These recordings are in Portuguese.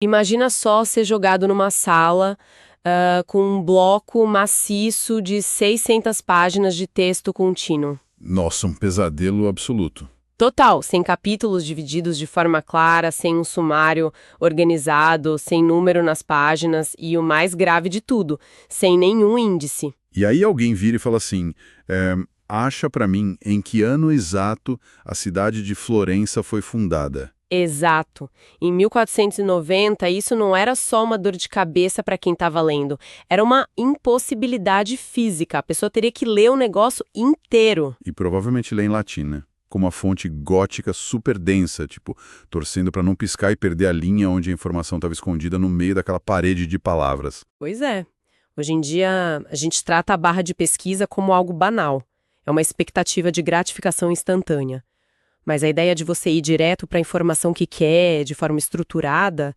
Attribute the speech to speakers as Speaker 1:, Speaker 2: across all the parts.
Speaker 1: Imagina só ser jogado numa sala, com um bloco maciço de 600 páginas de texto contínuo.
Speaker 2: Nossa, um pesadelo absoluto.
Speaker 1: Total, sem capítulos divididos de forma clara, sem um sumário organizado, sem número nas páginas e o mais grave de tudo, sem nenhum índice.
Speaker 2: E aí alguém vira e fala assim, acha pra mim em que ano exato a cidade de Florença foi fundada.
Speaker 1: Exato. Em 1490, isso não era só uma dor de cabeça para quem estava lendo, era uma impossibilidade física. A pessoa teria que ler o negócio inteiro.
Speaker 2: E provavelmente lê em latim, né? Com uma fonte gótica super densa, tipo, torcendo pra não piscar e perder a linha onde a informação estava escondida no meio daquela parede de palavras.
Speaker 1: Pois é. Hoje em dia, a gente trata a barra de pesquisa como algo banal. É uma expectativa de gratificação instantânea. Mas a ideia de você ir direto para a informação que quer, de forma estruturada,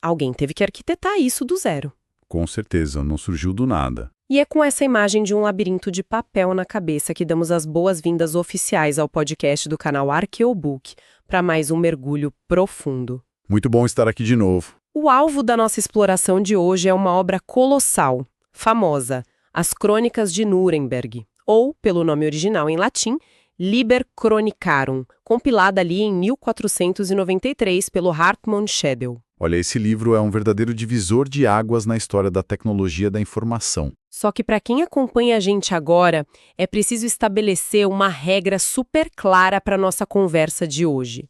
Speaker 1: alguém teve que arquitetar isso do zero.
Speaker 2: Com certeza, não surgiu do nada.
Speaker 1: E é com essa imagem de um labirinto de papel na cabeça que damos as boas-vindas oficiais ao podcast do canal Arqueobook para mais um mergulho profundo.
Speaker 2: Muito bom estar aqui de novo.
Speaker 1: O alvo da nossa exploração de hoje é uma obra colossal, famosa, As Crônicas de Nuremberg, ou, pelo nome original em latim, Liber Chronicarum, compilada ali em 1493 pelo Hartmann Schedel.
Speaker 2: Olha, esse livro é um verdadeiro divisor de águas na história da tecnologia da informação.
Speaker 1: Só que para quem acompanha a gente agora, é preciso estabelecer uma regra super clara para nossa conversa de hoje.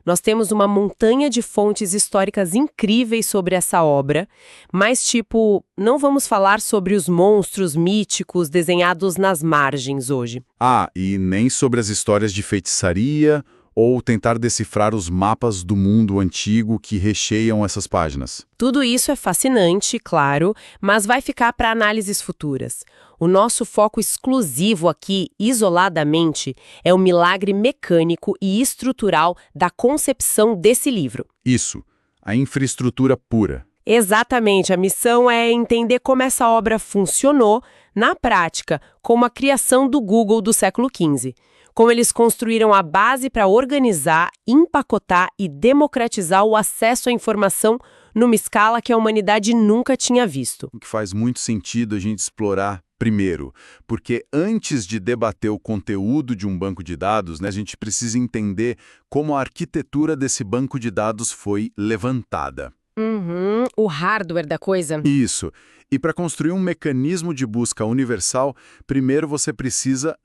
Speaker 1: Nós temos uma montanha de fontes históricas incríveis sobre essa obra, mas não vamos falar sobre os monstros míticos desenhados nas margens hoje.
Speaker 2: Ah, e nem sobre as histórias de feitiçaria ou tentar decifrar os mapas do mundo antigo que recheiam essas páginas.
Speaker 1: Tudo isso é fascinante, claro, mas vai ficar para análises futuras. O nosso foco exclusivo aqui, isoladamente, é o milagre mecânico e estrutural da concepção desse livro.
Speaker 2: Isso, a infraestrutura pura.
Speaker 1: Exatamente, a missão é entender como essa obra funcionou, na prática, como a criação do Google do século XV. Como eles construíram a base para organizar, empacotar e democratizar o acesso à informação numa escala que a humanidade nunca tinha visto.
Speaker 2: O que faz muito sentido a gente explorar primeiro, porque antes de debater o conteúdo de um banco de dados, a gente precisa entender como a arquitetura desse banco de dados foi levantada.
Speaker 1: O hardware da coisa.
Speaker 2: Isso. E para construir um mecanismo de busca universal, primeiro você precisa,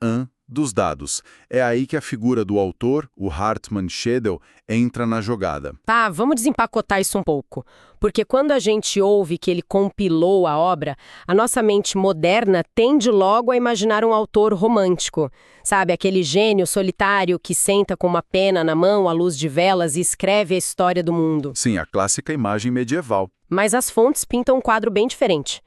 Speaker 2: dos dados. É aí que a figura do autor, o Hartmann Schedel, entra na jogada.
Speaker 1: Tá, vamos desempacotar isso um pouco. Porque quando a gente ouve que ele compilou a obra, a nossa mente moderna tende logo a imaginar um autor romântico. Sabe, aquele gênio solitário que senta com uma pena na mão à luz de velas e escreve a história do mundo.
Speaker 2: Sim, a clássica imagem medieval.
Speaker 1: Mas as fontes pintam um quadro bem diferente.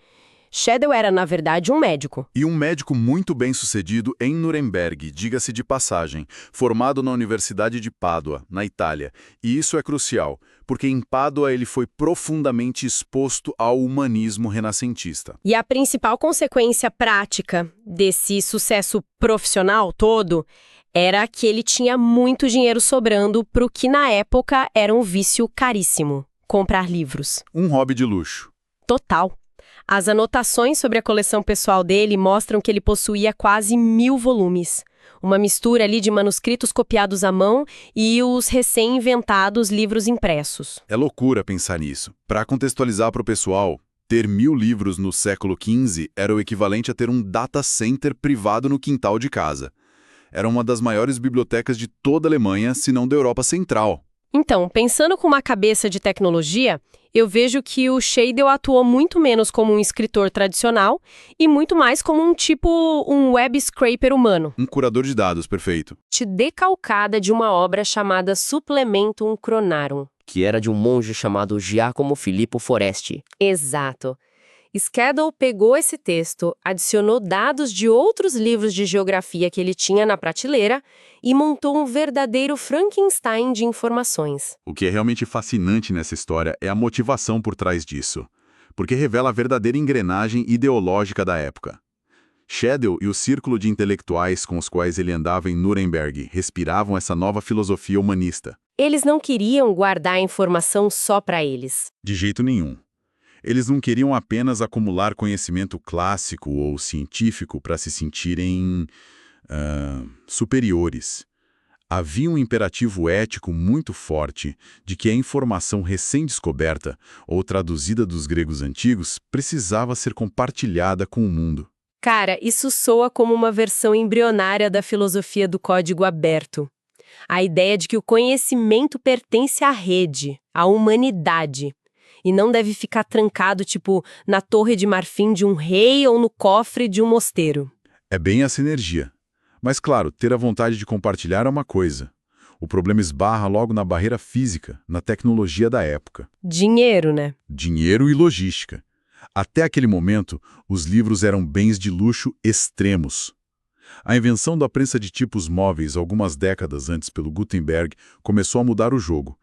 Speaker 1: Schedel era, na verdade, um médico.
Speaker 2: E um médico muito bem-sucedido em Nuremberg, diga-se de passagem, formado na Universidade de Pádua, na Itália. E isso é crucial, porque em Pádua ele foi profundamente exposto ao humanismo renascentista.
Speaker 1: E a principal consequência prática desse sucesso profissional todo era que ele tinha muito dinheiro sobrando para o que na época era um vício caríssimo, comprar livros.
Speaker 2: Um hobby de luxo.
Speaker 1: Total. As anotações sobre a coleção pessoal dele mostram que ele possuía quase 1000 volumes. Uma mistura ali de manuscritos copiados à mão e os recém-inventados livros impressos.
Speaker 2: É loucura pensar nisso. Para contextualizar para o pessoal, ter 1000 livros no século XV era o equivalente a ter um data center privado no quintal de casa. Era uma das maiores bibliotecas de toda a Alemanha, se não da Europa Central.
Speaker 1: Então, pensando com uma cabeça de tecnologia, eu vejo que o Schedel atuou muito menos como um escritor tradicional e muito mais como um web scraper humano.
Speaker 2: Um curador de dados, perfeito.
Speaker 1: Decalcada de uma obra chamada Supplementum Chronarum.
Speaker 3: Que era de um monge chamado Giacomo Filippo Foresti.
Speaker 1: Exato. Schedel pegou esse texto, adicionou dados de outros livros de geografia que ele tinha na prateleira e montou um verdadeiro Frankenstein de informações.
Speaker 2: O que é realmente fascinante nessa história é a motivação por trás disso, porque revela a verdadeira engrenagem ideológica da época. Schedel e o círculo de intelectuais com os quais ele andava em Nuremberg respiravam essa nova filosofia humanista.
Speaker 1: Eles não queriam guardar a informação só para eles.
Speaker 2: De jeito nenhum. Eles não queriam apenas acumular conhecimento clássico ou científico para se sentirem superiores. Havia um imperativo ético muito forte de que a informação recém-descoberta, ou traduzida dos gregos antigos, precisava ser compartilhada com o mundo.
Speaker 1: Cara, isso soa como uma versão embrionária da filosofia do código aberto. A ideia de que o conhecimento pertence à rede, à humanidade, e não deve ficar trancado, tipo, na torre de marfim de um rei ou no cofre de um mosteiro.
Speaker 2: É bem essa energia. Mas, claro, ter a vontade de compartilhar é uma coisa. O problema esbarra logo na barreira física, na tecnologia da época.
Speaker 1: Dinheiro, né?
Speaker 2: Dinheiro e logística. Até aquele momento, os livros eram bens de luxo extremos. A invenção da prensa de tipos móveis, algumas décadas antes pelo Gutenberg, começou a mudar o jogo.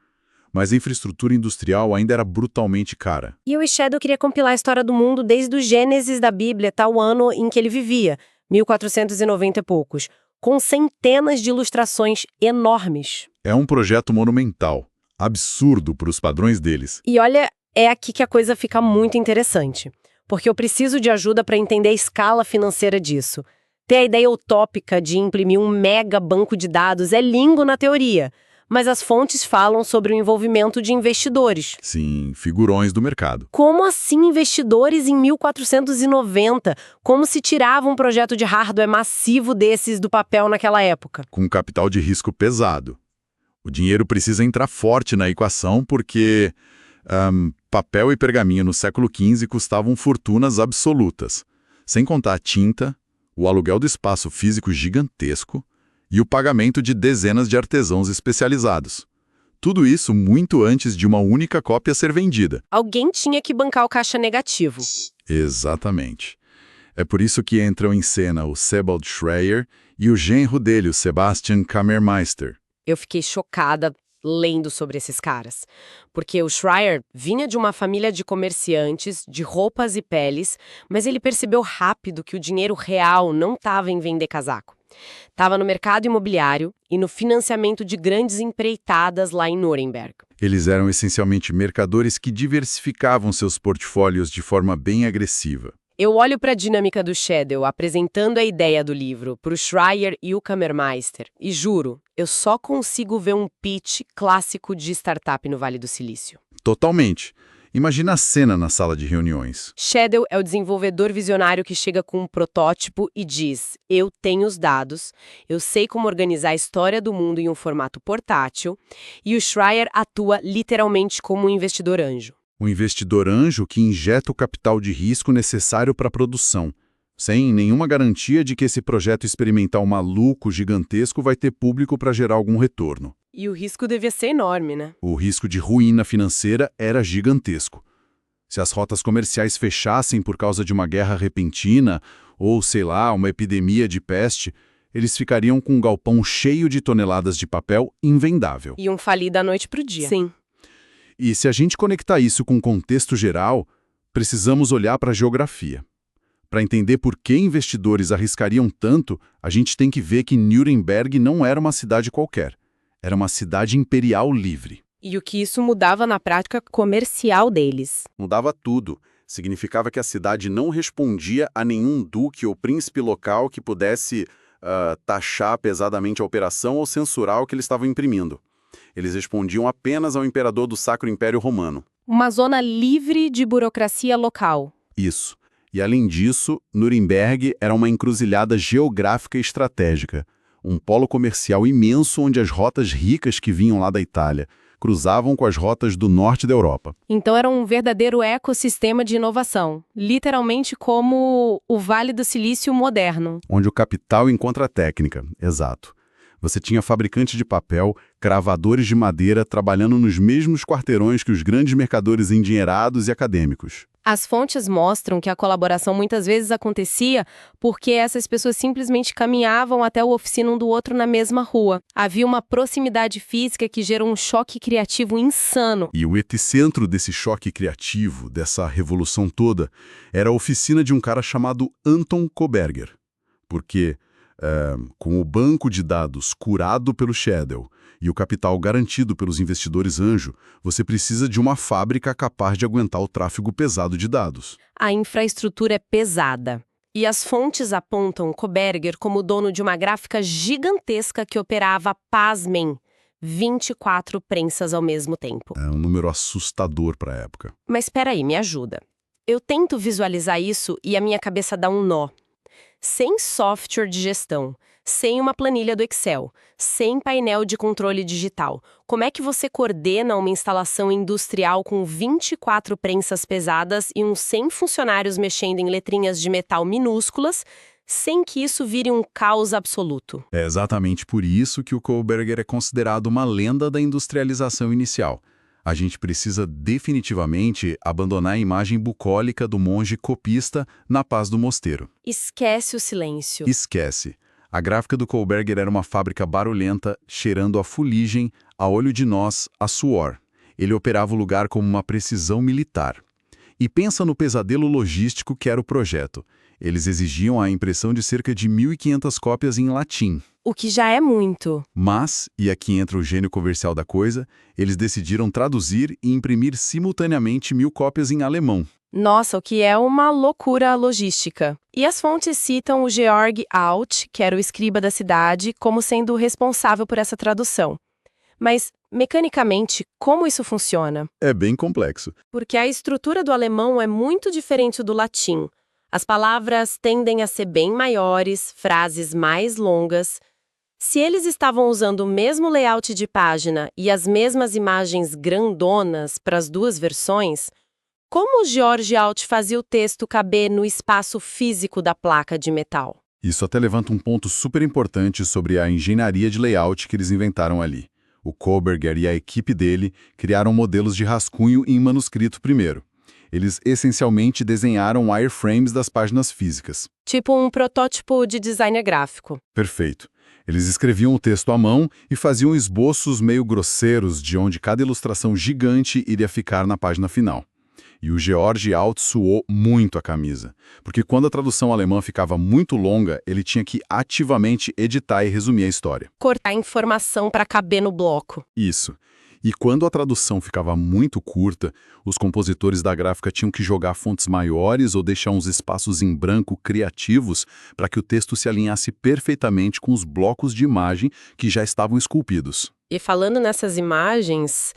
Speaker 2: Mas a infraestrutura industrial ainda era brutalmente cara.
Speaker 1: E o Shadow queria compilar a história do mundo desde o Gênesis da Bíblia até o ano em que ele vivia, 1490 e poucos, com centenas de ilustrações enormes.
Speaker 2: É um projeto monumental, absurdo para os padrões deles.
Speaker 1: E olha, é aqui que a coisa fica muito interessante, porque eu preciso de ajuda para entender a escala financeira disso. Ter a ideia utópica de imprimir um mega banco de dados é lindo na teoria, mas as fontes falam sobre o envolvimento de investidores.
Speaker 2: Sim, figurões do mercado.
Speaker 1: Como assim investidores em 1490? Como se tirava um projeto de hardware massivo desses do papel naquela época?
Speaker 2: Com capital de risco pesado. O dinheiro precisa entrar forte na equação porque papel e pergaminho no século XV custavam fortunas absolutas, sem contar a tinta, o aluguel do espaço físico gigantesco e o pagamento de dezenas de artesãos especializados. Tudo isso muito antes de uma única cópia ser vendida.
Speaker 1: Alguém tinha que bancar o caixa negativo.
Speaker 2: Exatamente. É por isso que entram em cena o Sebald Schreier e o genro dele, o Sebastian Kammermeister.
Speaker 1: Eu fiquei chocada lendo sobre esses caras, porque o Schreier vinha de uma família de comerciantes, de roupas e peles, mas ele percebeu rápido que o dinheiro real não estava em vender casaco. Estava no mercado imobiliário e no financiamento de grandes empreitadas lá em Nuremberg.
Speaker 2: Eles eram essencialmente mercadores que diversificavam seus portfólios de forma bem agressiva.
Speaker 1: Eu olho para a dinâmica do Shadow apresentando a ideia do livro para o Schreier e o Kammermeister e juro, eu só consigo ver um pitch clássico de startup no Vale do Silício.
Speaker 2: Totalmente. Imagina a cena na sala de reuniões.
Speaker 1: Shadow é o desenvolvedor visionário que chega com um protótipo e diz: eu tenho os dados, eu sei como organizar a história do mundo em um formato portátil, e o Schreier atua literalmente como um investidor anjo.
Speaker 2: Um investidor anjo que injeta o capital de risco necessário para a produção, sem nenhuma garantia de que esse projeto experimental maluco, gigantesco, vai ter público para gerar algum retorno.
Speaker 1: E o risco devia ser enorme, né?
Speaker 2: O risco de ruína financeira era gigantesco. Se as rotas comerciais fechassem por causa de uma guerra repentina, ou, sei lá, uma epidemia de peste, eles ficariam com um galpão cheio de toneladas de papel invendável.
Speaker 1: Iam falir da noite pro dia. Sim.
Speaker 2: E se a gente conectar isso com o contexto geral, precisamos olhar para a geografia. Para entender por que investidores arriscariam tanto, a gente tem que ver que Nuremberg não era uma cidade qualquer. Era uma cidade imperial livre.
Speaker 1: E o que isso mudava na prática comercial deles?
Speaker 2: Mudava tudo. Significava que a cidade não respondia a nenhum duque ou príncipe local que pudesse taxar pesadamente a operação ou censurar o que eles estavam imprimindo. Eles respondiam apenas ao imperador do Sacro Império Romano.
Speaker 1: Uma zona livre de burocracia local.
Speaker 2: Isso. E além disso, Nuremberg era uma encruzilhada geográfica e estratégica. Um polo comercial imenso onde as rotas ricas que vinham lá da Itália cruzavam com as rotas do norte da Europa.
Speaker 1: Então era um verdadeiro ecossistema de inovação, literalmente como o Vale do Silício moderno.
Speaker 2: Onde o capital encontra a técnica, exato. Você tinha fabricantes de papel, cravadores de madeira trabalhando nos mesmos quarteirões que os grandes mercadores endinheirados e acadêmicos.
Speaker 1: As fontes mostram que a colaboração muitas vezes acontecia porque essas pessoas simplesmente caminhavam até o oficina um do outro na mesma rua. Havia uma proximidade física que gerou um choque criativo insano.
Speaker 2: E o epicentro desse choque criativo, dessa revolução toda, era a oficina de um cara chamado Anton Koberger. Porque Com o banco de dados curado pelo Shadow e o capital garantido pelos investidores anjo, você precisa de uma fábrica capaz de aguentar o tráfego pesado de dados.
Speaker 1: A infraestrutura é pesada. E as fontes apontam Koberger como dono de uma gráfica gigantesca que operava, pasmem, 24 prensas ao mesmo tempo.
Speaker 2: É um número assustador para a época.
Speaker 1: Mas espera aí, me ajuda. Eu tento visualizar isso e a minha cabeça dá um nó. Sem software de gestão, sem uma planilha do Excel, sem painel de controle digital, como é que você coordena uma instalação industrial com 24 prensas pesadas e uns 100 funcionários mexendo em letrinhas de metal minúsculas, sem que isso vire um caos absoluto?
Speaker 2: É exatamente por isso que o Koberger é considerado uma lenda da industrialização inicial. A gente precisa definitivamente abandonar a imagem bucólica do monge copista na paz do mosteiro.
Speaker 1: Esquece o silêncio.
Speaker 2: Esquece. A gráfica do Koberger era uma fábrica barulhenta, cheirando a fuligem, a olho de nós, a suor. Ele operava o lugar como uma precisão militar. E pensa no pesadelo logístico que era o projeto. Eles exigiam a impressão de cerca de 1.500 cópias em latim.
Speaker 1: O que já é muito.
Speaker 2: Mas, e aqui entra o gênio comercial da coisa, eles decidiram traduzir e imprimir simultaneamente 1.000 cópias em alemão.
Speaker 1: Nossa, o que é uma loucura logística. E as fontes citam o Georg Alt, que era o escriba da cidade, como sendo o responsável por essa tradução. Mas, mecanicamente, como isso funciona?
Speaker 2: É bem complexo.
Speaker 1: Porque a estrutura do alemão é muito diferente do latim. As palavras tendem a ser bem maiores, frases mais longas. Se eles estavam usando o mesmo layout de página e as mesmas imagens grandonas para as duas versões, como o Georg Alt fazia o texto caber no espaço físico da placa de metal?
Speaker 2: Isso até levanta um ponto super importante sobre a engenharia de layout que eles inventaram ali. O Koberger e a equipe dele criaram modelos de rascunho em manuscrito primeiro. Eles essencialmente desenharam wireframes das páginas físicas.
Speaker 1: Tipo um protótipo de designer gráfico.
Speaker 2: Perfeito. Eles escreviam o texto à mão e faziam esboços meio grosseiros de onde cada ilustração gigante iria ficar na página final. E o Georg Alt suou muito a camisa, porque quando a tradução alemã ficava muito longa, ele tinha que ativamente editar e resumir a história.
Speaker 1: Cortar informação para caber no bloco.
Speaker 2: Isso. E quando a tradução ficava muito curta, os compositores da gráfica tinham que jogar fontes maiores ou deixar uns espaços em branco criativos para que o texto se alinhasse perfeitamente com os blocos de imagem que já estavam esculpidos.
Speaker 1: E falando nessas imagens,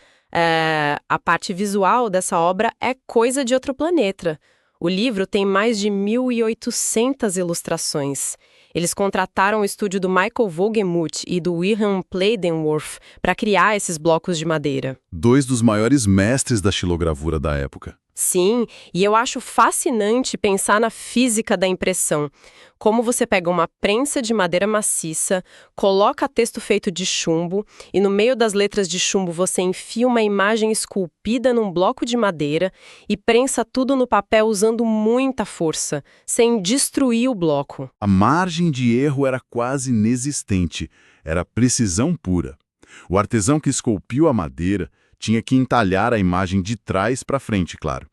Speaker 1: a parte visual dessa obra é coisa de outro planeta. O livro tem mais de 1.800 ilustrações. Eles contrataram o estúdio do Michael Wohlgemuth e do Wilhelm Pleidenworth para criar esses blocos de madeira.
Speaker 2: Dois dos maiores mestres da xilogravura da época.
Speaker 1: Sim, e eu acho fascinante pensar na física da impressão. Como você pega uma prensa de madeira maciça, coloca texto feito de chumbo e no meio das letras de chumbo você enfia uma imagem esculpida num bloco de madeira e prensa tudo no papel usando muita força, sem destruir o bloco.
Speaker 2: A margem de erro era quase inexistente, era precisão pura. O artesão que esculpiu a madeira tinha que entalhar a imagem de trás para frente, claro,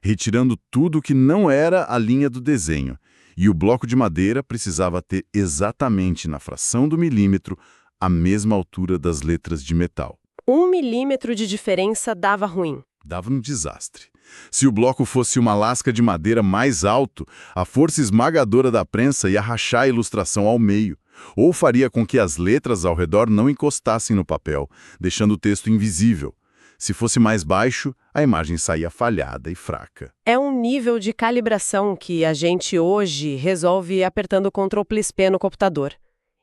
Speaker 2: retirando tudo que não era a linha do desenho. E o bloco de madeira precisava ter exatamente na fração do milímetro a mesma altura das letras de metal.
Speaker 1: 1 milímetro de diferença dava ruim.
Speaker 2: Dava um desastre. Se o bloco fosse uma lasca de madeira mais alto, a força esmagadora da prensa ia rachar a ilustração ao meio, ou faria com que as letras ao redor não encostassem no papel, deixando o texto invisível. Se fosse mais baixo, a imagem saía falhada e fraca.
Speaker 1: É um nível de calibração que a gente hoje resolve apertando Ctrl+P no computador.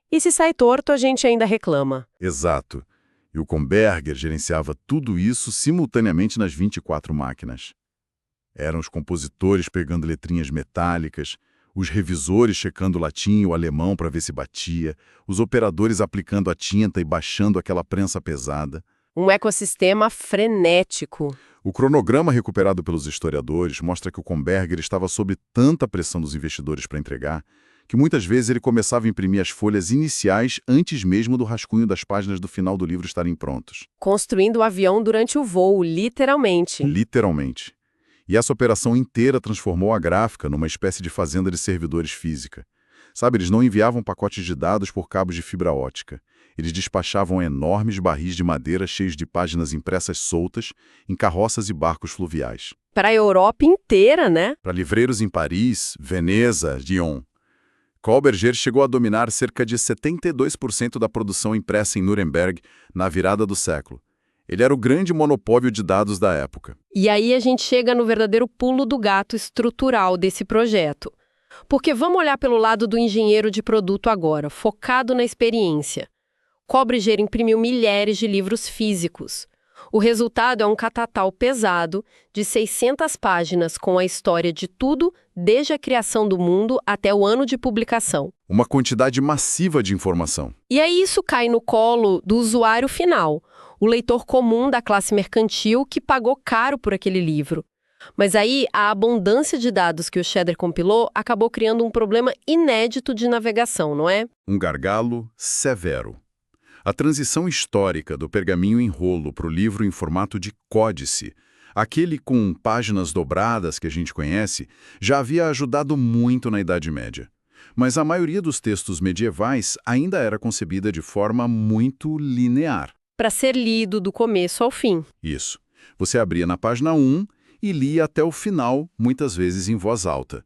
Speaker 1: E se sai torto, a gente ainda reclama.
Speaker 2: Exato. E o Koberger gerenciava tudo isso simultaneamente nas 24 máquinas. Eram os compositores pegando letrinhas metálicas, os revisores checando o latim e o alemão para ver se batia, os operadores aplicando a tinta e baixando aquela prensa pesada.
Speaker 1: Um ecossistema frenético.
Speaker 2: O cronograma recuperado pelos historiadores mostra que o Koberger estava sob tanta pressão dos investidores para entregar, que muitas vezes ele começava a imprimir as folhas iniciais antes mesmo do rascunho das páginas do final do livro estarem prontos.
Speaker 1: Construindo o avião durante o voo, literalmente.
Speaker 2: Literalmente. E essa operação inteira transformou a gráfica numa espécie de fazenda de servidores física. Sabe, eles não enviavam pacotes de dados por cabos de fibra ótica. Eles despachavam enormes barris de madeira cheios de páginas impressas soltas em carroças e barcos fluviais.
Speaker 1: Para a Europa inteira, né?
Speaker 2: Para livreiros em Paris, Veneza, Lyon. Kohlberger chegou a dominar cerca de 72% da produção impressa em Nuremberg na virada do século. Ele era o grande monopólio de dados da época.
Speaker 1: E aí a gente chega no verdadeiro pulo do gato estrutural desse projeto. Porque vamos olhar pelo lado do engenheiro de produto agora, focado na experiência. Kohlberger imprimiu milhares de livros físicos. O resultado é um catatal pesado de 600 páginas com a história de tudo, desde a criação do mundo até o ano de publicação.
Speaker 2: Uma quantidade massiva de informação.
Speaker 1: E aí isso cai no colo do usuário final, o leitor comum da classe mercantil que pagou caro por aquele livro. Mas aí a abundância de dados que o Shedder compilou acabou criando um problema inédito de navegação, não é?
Speaker 2: Um gargalo severo. A transição histórica do pergaminho em rolo para o livro em formato de códice, aquele com páginas dobradas que a gente conhece, já havia ajudado muito na Idade Média. Mas a maioria dos textos medievais ainda era concebida de forma muito linear.
Speaker 1: Para ser lido do começo ao fim.
Speaker 2: Isso. Você abria na página 1 e lia até o final, muitas vezes em voz alta.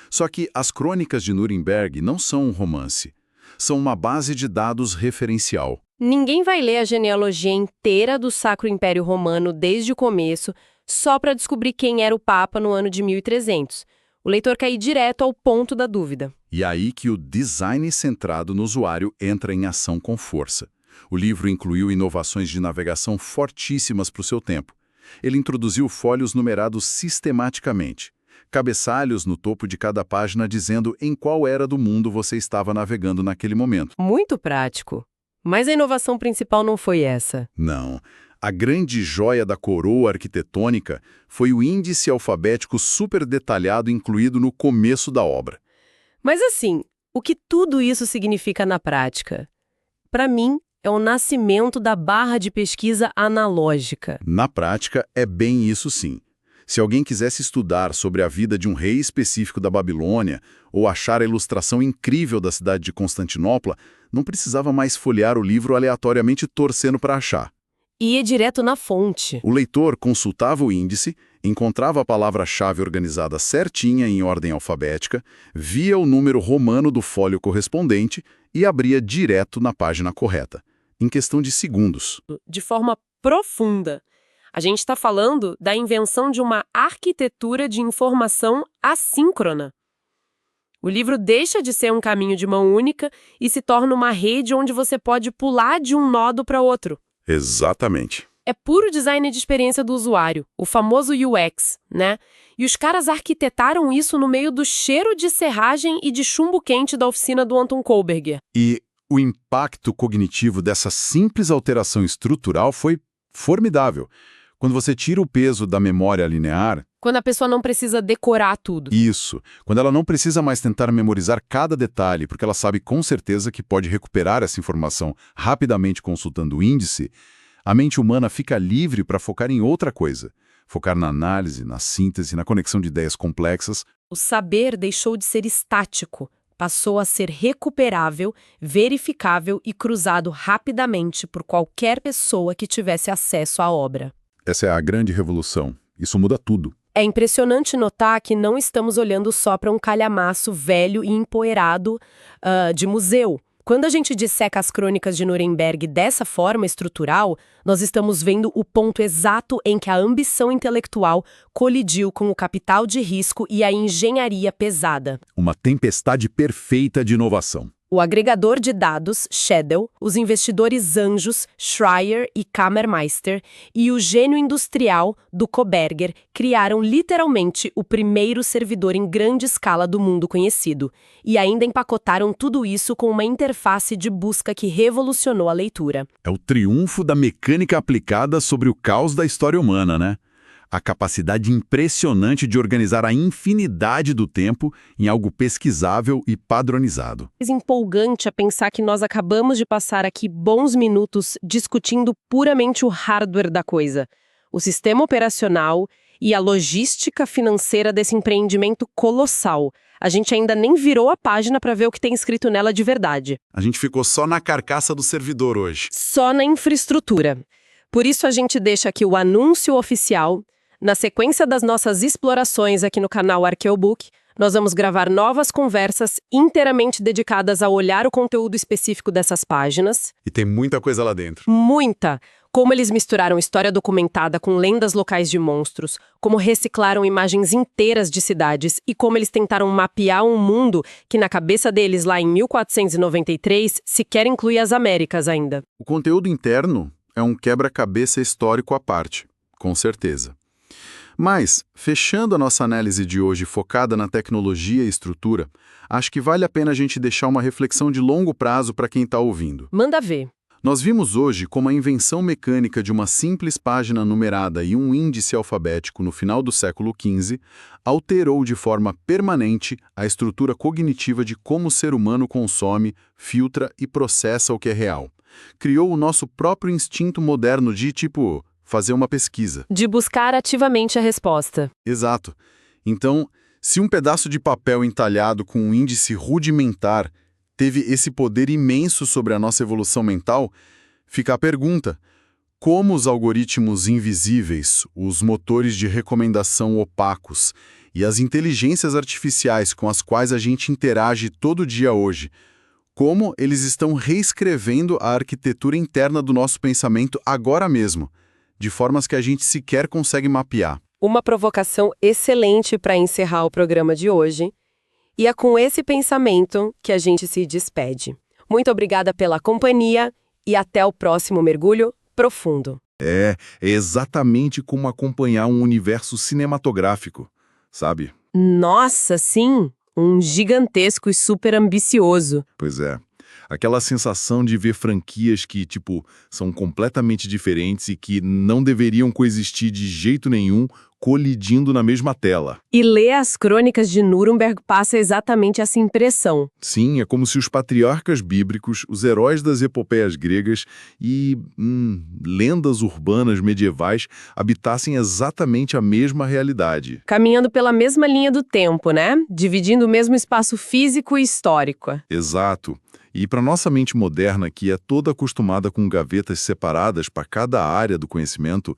Speaker 2: Só que as crônicas de Nuremberg não são um romance. São uma base de dados referencial.
Speaker 1: Ninguém vai ler a genealogia inteira do Sacro Império Romano desde o começo, só para descobrir quem era o Papa no ano de 1300. O leitor quer ir direto ao ponto da dúvida.
Speaker 2: E aí que o design centrado no usuário entra em ação com força. O livro incluiu inovações de navegação fortíssimas para o seu tempo. Ele introduziu folhos numerados sistematicamente. Cabeçalhos no topo de cada página dizendo em qual era do mundo você estava navegando naquele momento.
Speaker 1: Muito prático. Mas a inovação principal não foi essa.
Speaker 2: Não. A grande joia da coroa arquitetônica foi o índice alfabético super detalhado incluído no começo da obra.
Speaker 1: Mas assim, o que tudo isso significa na prática? Para mim, é o nascimento da barra de pesquisa analógica.
Speaker 2: Na prática, é bem isso sim. Se alguém quisesse estudar sobre a vida de um rei específico da Babilônia ou achar a ilustração incrível da cidade de Constantinopla, não precisava mais folhear o livro aleatoriamente torcendo para achar.
Speaker 1: Ia direto na fonte.
Speaker 2: O leitor consultava o índice, encontrava a palavra-chave organizada certinha em ordem alfabética, via o número romano do fólio correspondente e abria direto na página correta, em questão de segundos.
Speaker 1: De forma profunda. A gente está falando da invenção de uma arquitetura de informação assíncrona. O livro deixa de ser um caminho de mão única e se torna uma rede onde você pode pular de um nodo para outro.
Speaker 2: Exatamente.
Speaker 1: É puro design de experiência do usuário, o famoso UX, né? E os caras arquitetaram isso no meio do cheiro de serragem e de chumbo quente da oficina do Anton Kohlberger.
Speaker 2: E o impacto cognitivo dessa simples alteração estrutural foi formidável. Quando você tira o peso da memória linear...
Speaker 1: Quando a pessoa não precisa decorar tudo.
Speaker 2: Isso. Quando ela não precisa mais tentar memorizar cada detalhe, porque ela sabe com certeza que pode recuperar essa informação rapidamente consultando o índice, a mente humana fica livre para focar em outra coisa. Focar na análise, na síntese, na conexão de ideias complexas.
Speaker 1: O saber deixou de ser estático, passou a ser recuperável, verificável e cruzado rapidamente por qualquer pessoa que tivesse acesso à obra.
Speaker 2: Essa é a grande revolução. Isso muda tudo.
Speaker 1: É impressionante notar que não estamos olhando só para um calhamaço velho e empoeirado de museu. Quando a gente disseca as crônicas de Nuremberg dessa forma estrutural, nós estamos vendo o ponto exato em que a ambição intelectual colidiu com o capital de risco e a engenharia pesada.
Speaker 2: Uma tempestade perfeita de inovação.
Speaker 1: O agregador de dados, Shedder, os investidores anjos, Schreier e Kammermeister, e o gênio industrial do Kohlberger criaram literalmente o primeiro servidor em grande escala do mundo conhecido, e ainda empacotaram tudo isso com uma interface de busca que revolucionou a leitura.
Speaker 2: É o triunfo da mecânica aplicada sobre o caos da história humana, né? A capacidade impressionante de organizar a infinidade do tempo em algo pesquisável e padronizado.
Speaker 1: É empolgante a pensar que nós acabamos de passar aqui bons minutos discutindo puramente o hardware da coisa. O sistema operacional e a logística financeira desse empreendimento colossal. A gente ainda nem virou a página para ver o que tem escrito nela de verdade.
Speaker 2: A gente ficou só na carcaça do servidor hoje.
Speaker 1: Só na infraestrutura. Por isso a gente deixa aqui o anúncio oficial. Na sequência das nossas explorações aqui no canal Arqueobook, nós vamos gravar novas conversas inteiramente dedicadas a olhar o conteúdo específico dessas páginas.
Speaker 2: E tem muita coisa lá dentro.
Speaker 1: Muita! Como eles misturaram história documentada com lendas locais de monstros, como reciclaram imagens inteiras de cidades e como eles tentaram mapear um mundo que na cabeça deles lá em 1493 sequer inclui as Américas ainda.
Speaker 2: O conteúdo interno é um quebra-cabeça histórico à parte, com certeza. Mas, fechando a nossa análise de hoje focada na tecnologia e estrutura, acho que vale a pena a gente deixar uma reflexão de longo prazo para quem está ouvindo.
Speaker 1: Manda ver.
Speaker 2: Nós vimos hoje como a invenção mecânica de uma simples página numerada e um índice alfabético no final do século XV alterou de forma permanente a estrutura cognitiva de como o ser humano consome, filtra e processa o que é real. Criou o nosso próprio instinto moderno de, fazer uma pesquisa.
Speaker 1: De buscar ativamente a resposta.
Speaker 2: Exato. Então, se um pedaço de papel entalhado com um índice rudimentar teve esse poder imenso sobre a nossa evolução mental, fica a pergunta: como os algoritmos invisíveis, os motores de recomendação opacos e as inteligências artificiais com as quais a gente interage todo dia hoje, como eles estão reescrevendo a arquitetura interna do nosso pensamento agora mesmo, de formas que a gente sequer consegue mapear.
Speaker 1: Uma provocação excelente para encerrar o programa de hoje. E é com esse pensamento que a gente se despede. Muito obrigada pela companhia e até o próximo mergulho profundo.
Speaker 2: É exatamente como acompanhar um universo cinematográfico, sabe?
Speaker 1: Nossa, sim! Um gigantesco e super ambicioso.
Speaker 2: Pois é. Aquela sensação de ver franquias que, são completamente diferentes e que não deveriam coexistir de jeito nenhum, colidindo na mesma tela.
Speaker 1: E ler as crônicas de Nuremberg passa exatamente essa impressão.
Speaker 2: Sim, é como se os patriarcas bíblicos, os heróis das epopeias gregas e lendas urbanas medievais habitassem exatamente a mesma realidade.
Speaker 1: Caminhando pela mesma linha do tempo, né? Dividindo o mesmo espaço físico e histórico.
Speaker 2: Exato. E para nossa mente moderna, que é toda acostumada com gavetas separadas para cada área do conhecimento,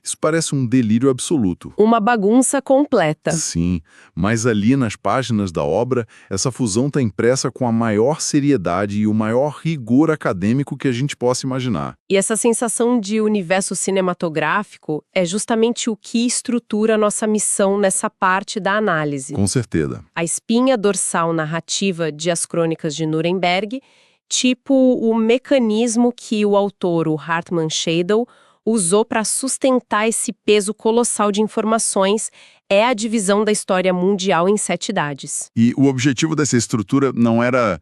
Speaker 2: isso parece um delírio absoluto.
Speaker 1: Uma bagunça completa.
Speaker 2: Sim, mas ali nas páginas da obra, essa fusão está impressa com a maior seriedade e o maior rigor acadêmico que a gente possa imaginar.
Speaker 1: E essa sensação de universo cinematográfico é justamente o que estrutura a nossa missão nessa parte da análise.
Speaker 2: Com certeza.
Speaker 1: A espinha dorsal narrativa de As Crônicas de Nuremberg, tipo o mecanismo que o autor, o Hartmann Schedel, usou para sustentar esse peso colossal de informações, é a divisão da história mundial em 7 idades.
Speaker 2: E o objetivo dessa estrutura não era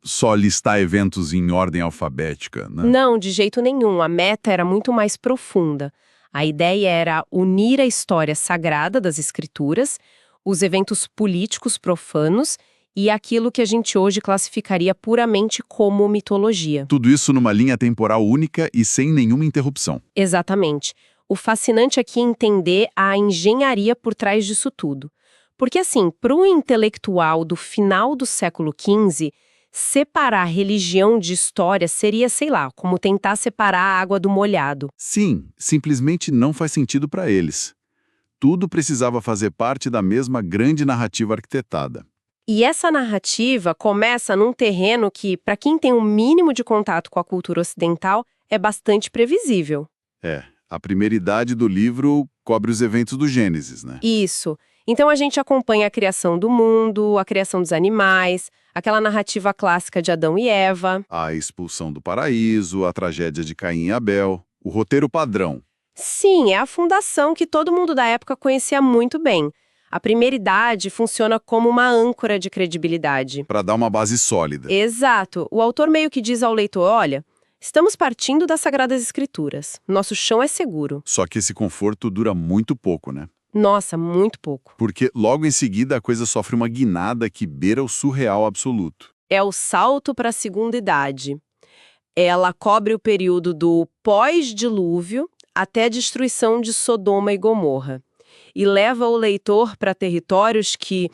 Speaker 2: só listar eventos em ordem alfabética, né?
Speaker 1: Não, de jeito nenhum. A meta era muito mais profunda. A ideia era unir a história sagrada das escrituras, os eventos políticos profanos e aquilo que a gente hoje classificaria puramente como mitologia.
Speaker 2: Tudo isso numa linha temporal única e sem nenhuma interrupção.
Speaker 1: Exatamente. O fascinante aqui é entender a engenharia por trás disso tudo. Porque, assim, para o intelectual do final do século XV, separar religião de história seria, sei lá, como tentar separar a água do molhado.
Speaker 2: Sim, simplesmente não faz sentido para eles. Tudo precisava fazer parte da mesma grande narrativa arquitetada.
Speaker 1: E essa narrativa começa num terreno que, para quem tem um mínimo de contato com a cultura ocidental, é bastante previsível.
Speaker 2: A primeira idade do livro cobre os eventos do Gênesis, né?
Speaker 1: Isso. Então a gente acompanha a criação do mundo, a criação dos animais, aquela narrativa clássica de Adão e Eva.
Speaker 2: A expulsão do paraíso, a tragédia de Caim e Abel, o roteiro padrão.
Speaker 1: Sim, é a fundação que todo mundo da época conhecia muito bem. A primeira idade funciona como uma âncora de credibilidade.
Speaker 2: Para dar uma base sólida.
Speaker 1: Exato. O autor meio que diz ao leitor, olha, estamos partindo das Sagradas Escrituras. Nosso chão é seguro.
Speaker 2: Só que esse conforto dura muito pouco, né?
Speaker 1: Nossa, muito pouco.
Speaker 2: Porque logo em seguida a coisa sofre uma guinada que beira o surreal absoluto.
Speaker 1: É o salto para a segunda idade. Ela cobre o período do pós-dilúvio até a destruição de Sodoma e Gomorra. E leva o leitor para territórios que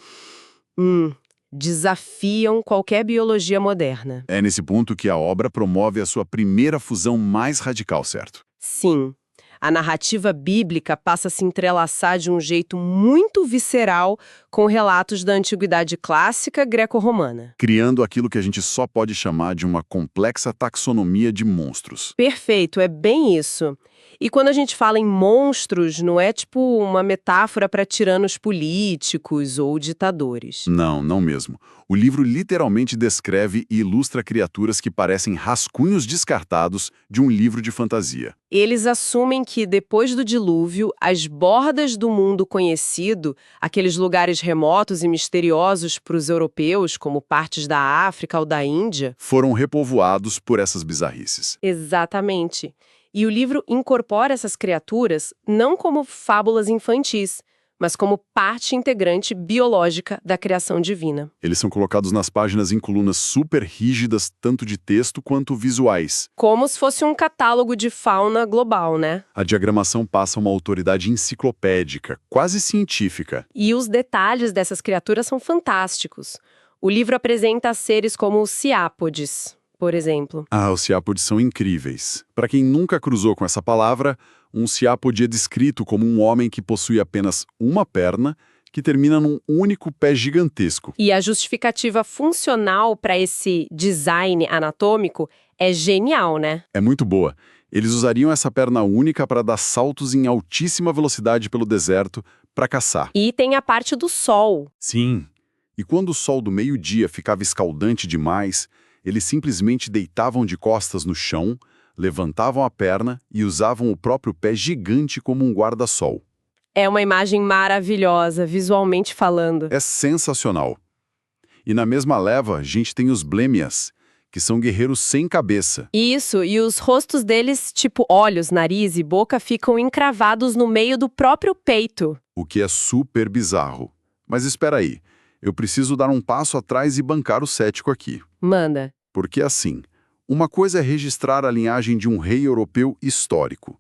Speaker 1: desafiam qualquer biologia moderna.
Speaker 2: É nesse ponto que a obra promove a sua primeira fusão mais radical, certo?
Speaker 1: Sim, a narrativa bíblica passa a se entrelaçar de um jeito muito visceral com relatos da antiguidade clássica greco-romana.
Speaker 2: Criando aquilo que a gente só pode chamar de uma complexa taxonomia de monstros.
Speaker 1: Perfeito, é bem isso. E quando a gente fala em monstros, não é tipo uma metáfora para tiranos políticos ou ditadores.
Speaker 2: Não, não mesmo. O livro literalmente descreve e ilustra criaturas que parecem rascunhos descartados de um livro de fantasia.
Speaker 1: Eles assumem que, depois do dilúvio, as bordas do mundo conhecido, aqueles lugares remotos e misteriosos para os europeus, como partes da África ou da Índia,
Speaker 2: Foram repovoados por essas bizarrices.
Speaker 1: exatamente. E o livro incorpora essas criaturas não como fábulas infantis, mas como parte integrante biológica da criação divina.
Speaker 2: Eles são colocados nas páginas em colunas super rígidas, tanto de texto quanto visuais.
Speaker 1: Como se fosse um catálogo de fauna global, né?
Speaker 2: A diagramação passa uma autoridade enciclopédica, quase científica.
Speaker 1: E os detalhes dessas criaturas são fantásticos. O livro apresenta seres como os ciápodes, por exemplo.
Speaker 2: Ah, os ciápodes são incríveis. Para quem nunca cruzou com essa palavra, um ciápode é descrito como um homem que possui apenas uma perna, que termina num único pé gigantesco.
Speaker 1: E a justificativa funcional para esse design anatômico é genial, né?
Speaker 2: É muito boa. Eles usariam essa perna única para dar saltos em altíssima velocidade pelo deserto para caçar.
Speaker 1: E tem a parte do sol.
Speaker 2: Sim. E quando o sol do meio-dia ficava escaldante demais, eles simplesmente deitavam de costas no chão, levantavam a perna e usavam o próprio pé gigante como um guarda-sol.
Speaker 1: É uma imagem maravilhosa, visualmente falando.
Speaker 2: É sensacional. E na mesma leva, a gente tem os blêmias, que são guerreiros sem cabeça.
Speaker 1: Isso, e os rostos deles, tipo olhos, nariz e boca, ficam encravados no meio do próprio peito.
Speaker 2: O que é super bizarro. Mas espera aí, eu preciso dar um passo atrás e bancar o cético aqui.
Speaker 1: Manda.
Speaker 2: Porque assim, uma coisa é registrar a linhagem de um rei europeu histórico.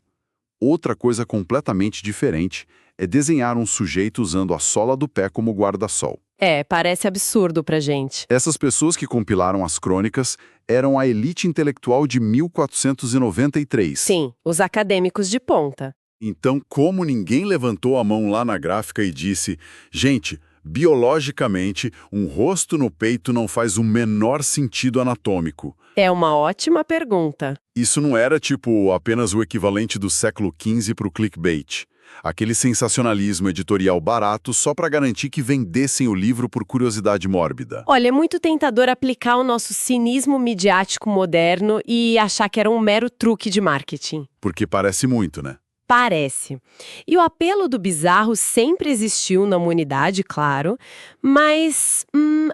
Speaker 2: Outra coisa completamente diferente é desenhar um sujeito usando a sola do pé como guarda-sol.
Speaker 1: Parece absurdo pra gente.
Speaker 2: Essas pessoas que compilaram as crônicas eram a elite intelectual de 1493.
Speaker 1: Sim, os acadêmicos de ponta.
Speaker 2: Então, como ninguém levantou a mão lá na gráfica e disse, gente, biologicamente, um rosto no peito não faz o menor sentido anatômico.
Speaker 1: É uma ótima pergunta.
Speaker 2: Isso não era, tipo, apenas o equivalente do século XV para o clickbait. Aquele sensacionalismo editorial barato só para garantir que vendessem o livro por curiosidade mórbida.
Speaker 1: Olha, é muito tentador aplicar o nosso cinismo midiático moderno e achar que era um mero truque de marketing.
Speaker 2: Porque parece muito, né?
Speaker 1: Parece. E o apelo do bizarro sempre existiu na humanidade, claro, mas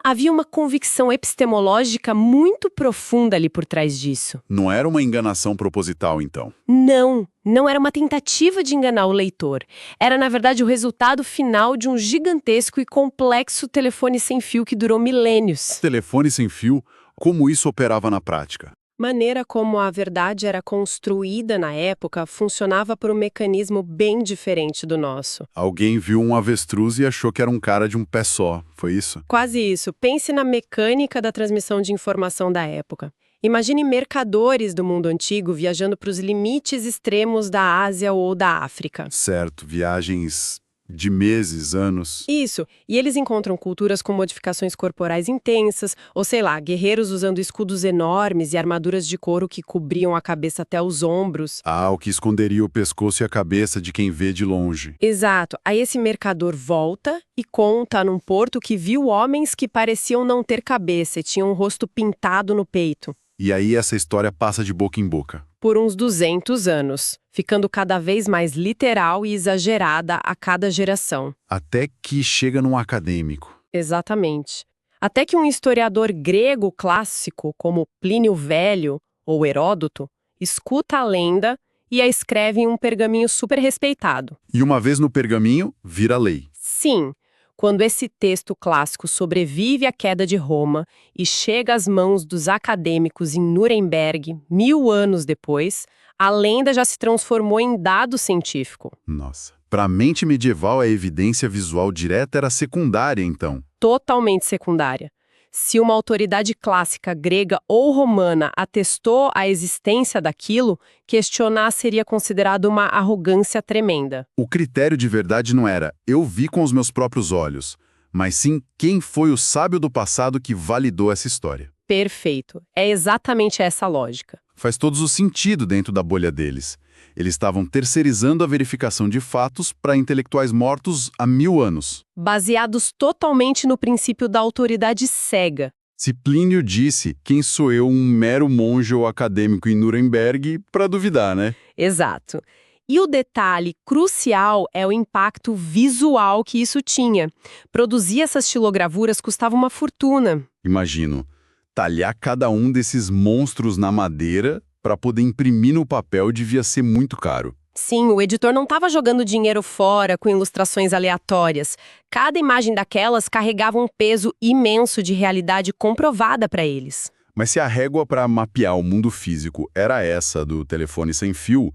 Speaker 1: havia uma convicção epistemológica muito profunda ali por trás disso.
Speaker 2: Não era uma enganação proposital, então.
Speaker 1: Não era uma tentativa de enganar o leitor. Era, na verdade, o resultado final de um gigantesco e complexo telefone sem fio que durou milênios.
Speaker 2: Telefone sem fio, como isso operava na prática?
Speaker 1: Maneira como a verdade era construída na época funcionava por um mecanismo bem diferente do nosso.
Speaker 2: Alguém viu um avestruz e achou que era um cara de um pé só, foi isso?
Speaker 1: Quase isso. Pense na mecânica da transmissão de informação da época. Imagine mercadores do mundo antigo viajando para os limites extremos da Ásia ou da África.
Speaker 2: Certo, viagens de meses, anos.
Speaker 1: Isso. E eles encontram culturas com modificações corporais intensas, ou sei lá, guerreiros usando escudos enormes e armaduras de couro que cobriam a cabeça até os ombros.
Speaker 2: Ah, o que esconderia o pescoço e a cabeça de quem vê de longe.
Speaker 1: Exato. Aí esse mercador volta e conta num porto que viu homens que pareciam não ter cabeça e tinham um rosto pintado no peito.
Speaker 2: E aí essa história passa de boca em boca.
Speaker 1: Por uns 200 anos, ficando cada vez mais literal e exagerada a cada geração.
Speaker 2: Até que chega num acadêmico.
Speaker 1: Exatamente. Até que um historiador grego clássico, como Plínio Velho ou Heródoto, escuta a lenda e a escreve em um pergaminho super respeitado.
Speaker 2: E uma vez no pergaminho, vira lei.
Speaker 1: Sim, Quando esse texto clássico sobrevive à queda de Roma e chega às mãos dos acadêmicos em Nuremberg, 1000 anos depois, a lenda já se transformou em dado científico.
Speaker 2: Nossa. Para a mente medieval, a evidência visual direta era secundária, então.
Speaker 1: Totalmente secundária. Se uma autoridade clássica grega ou romana atestou a existência daquilo, questionar seria considerado uma arrogância tremenda.
Speaker 2: O critério de verdade não era eu vi com os meus próprios olhos, mas sim quem foi o sábio do passado que validou essa história.
Speaker 1: Perfeito. É exatamente essa a lógica.
Speaker 2: Faz todos o sentido dentro da bolha deles. Eles estavam terceirizando a verificação de fatos para intelectuais mortos há 1000 anos.
Speaker 1: Baseados totalmente no princípio da autoridade cega.
Speaker 2: Se Plínio disse, quem sou eu, um mero monge ou acadêmico em Nuremberg, para duvidar, né?
Speaker 1: Exato. E o detalhe crucial é o impacto visual que isso tinha. Produzir essas xilogravuras custava uma fortuna.
Speaker 2: Imagino, talhar cada um desses monstros na madeira para poder imprimir no papel devia ser muito caro.
Speaker 1: Sim, o editor não estava jogando dinheiro fora com ilustrações aleatórias. Cada imagem daquelas carregava um peso imenso de realidade comprovada para eles.
Speaker 2: Mas se a régua para mapear o mundo físico era essa do telefone sem fio,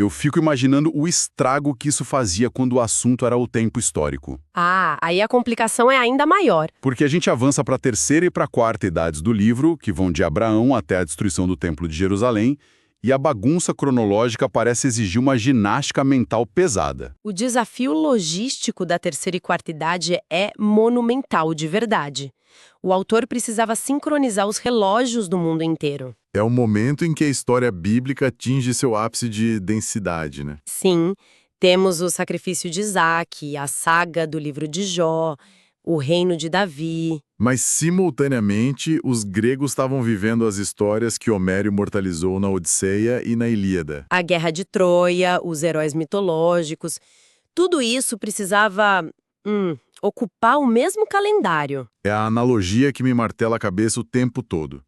Speaker 2: eu fico imaginando o estrago que isso fazia quando o assunto era o tempo histórico.
Speaker 1: Ah, aí a complicação é ainda maior.
Speaker 2: Porque a gente avança para a terceira e para a quarta idades do livro, que vão de Abraão até a destruição do Templo de Jerusalém, e a bagunça cronológica parece exigir uma ginástica mental pesada.
Speaker 1: O desafio logístico da terceira e quarta idade é monumental de verdade. O autor precisava sincronizar os relógios do mundo inteiro.
Speaker 2: É o momento em que a história bíblica atinge seu ápice de densidade, né?
Speaker 1: Sim, temos o sacrifício de Isaac, a saga do livro de Jó, o reino de Davi.
Speaker 2: Mas, simultaneamente, os gregos estavam vivendo as histórias que Homero imortalizou na Odisseia e na Ilíada.
Speaker 1: A Guerra de Troia, os heróis mitológicos. Tudo isso precisava ocupar o mesmo calendário.
Speaker 2: É a analogia que me martela a cabeça o tempo todo.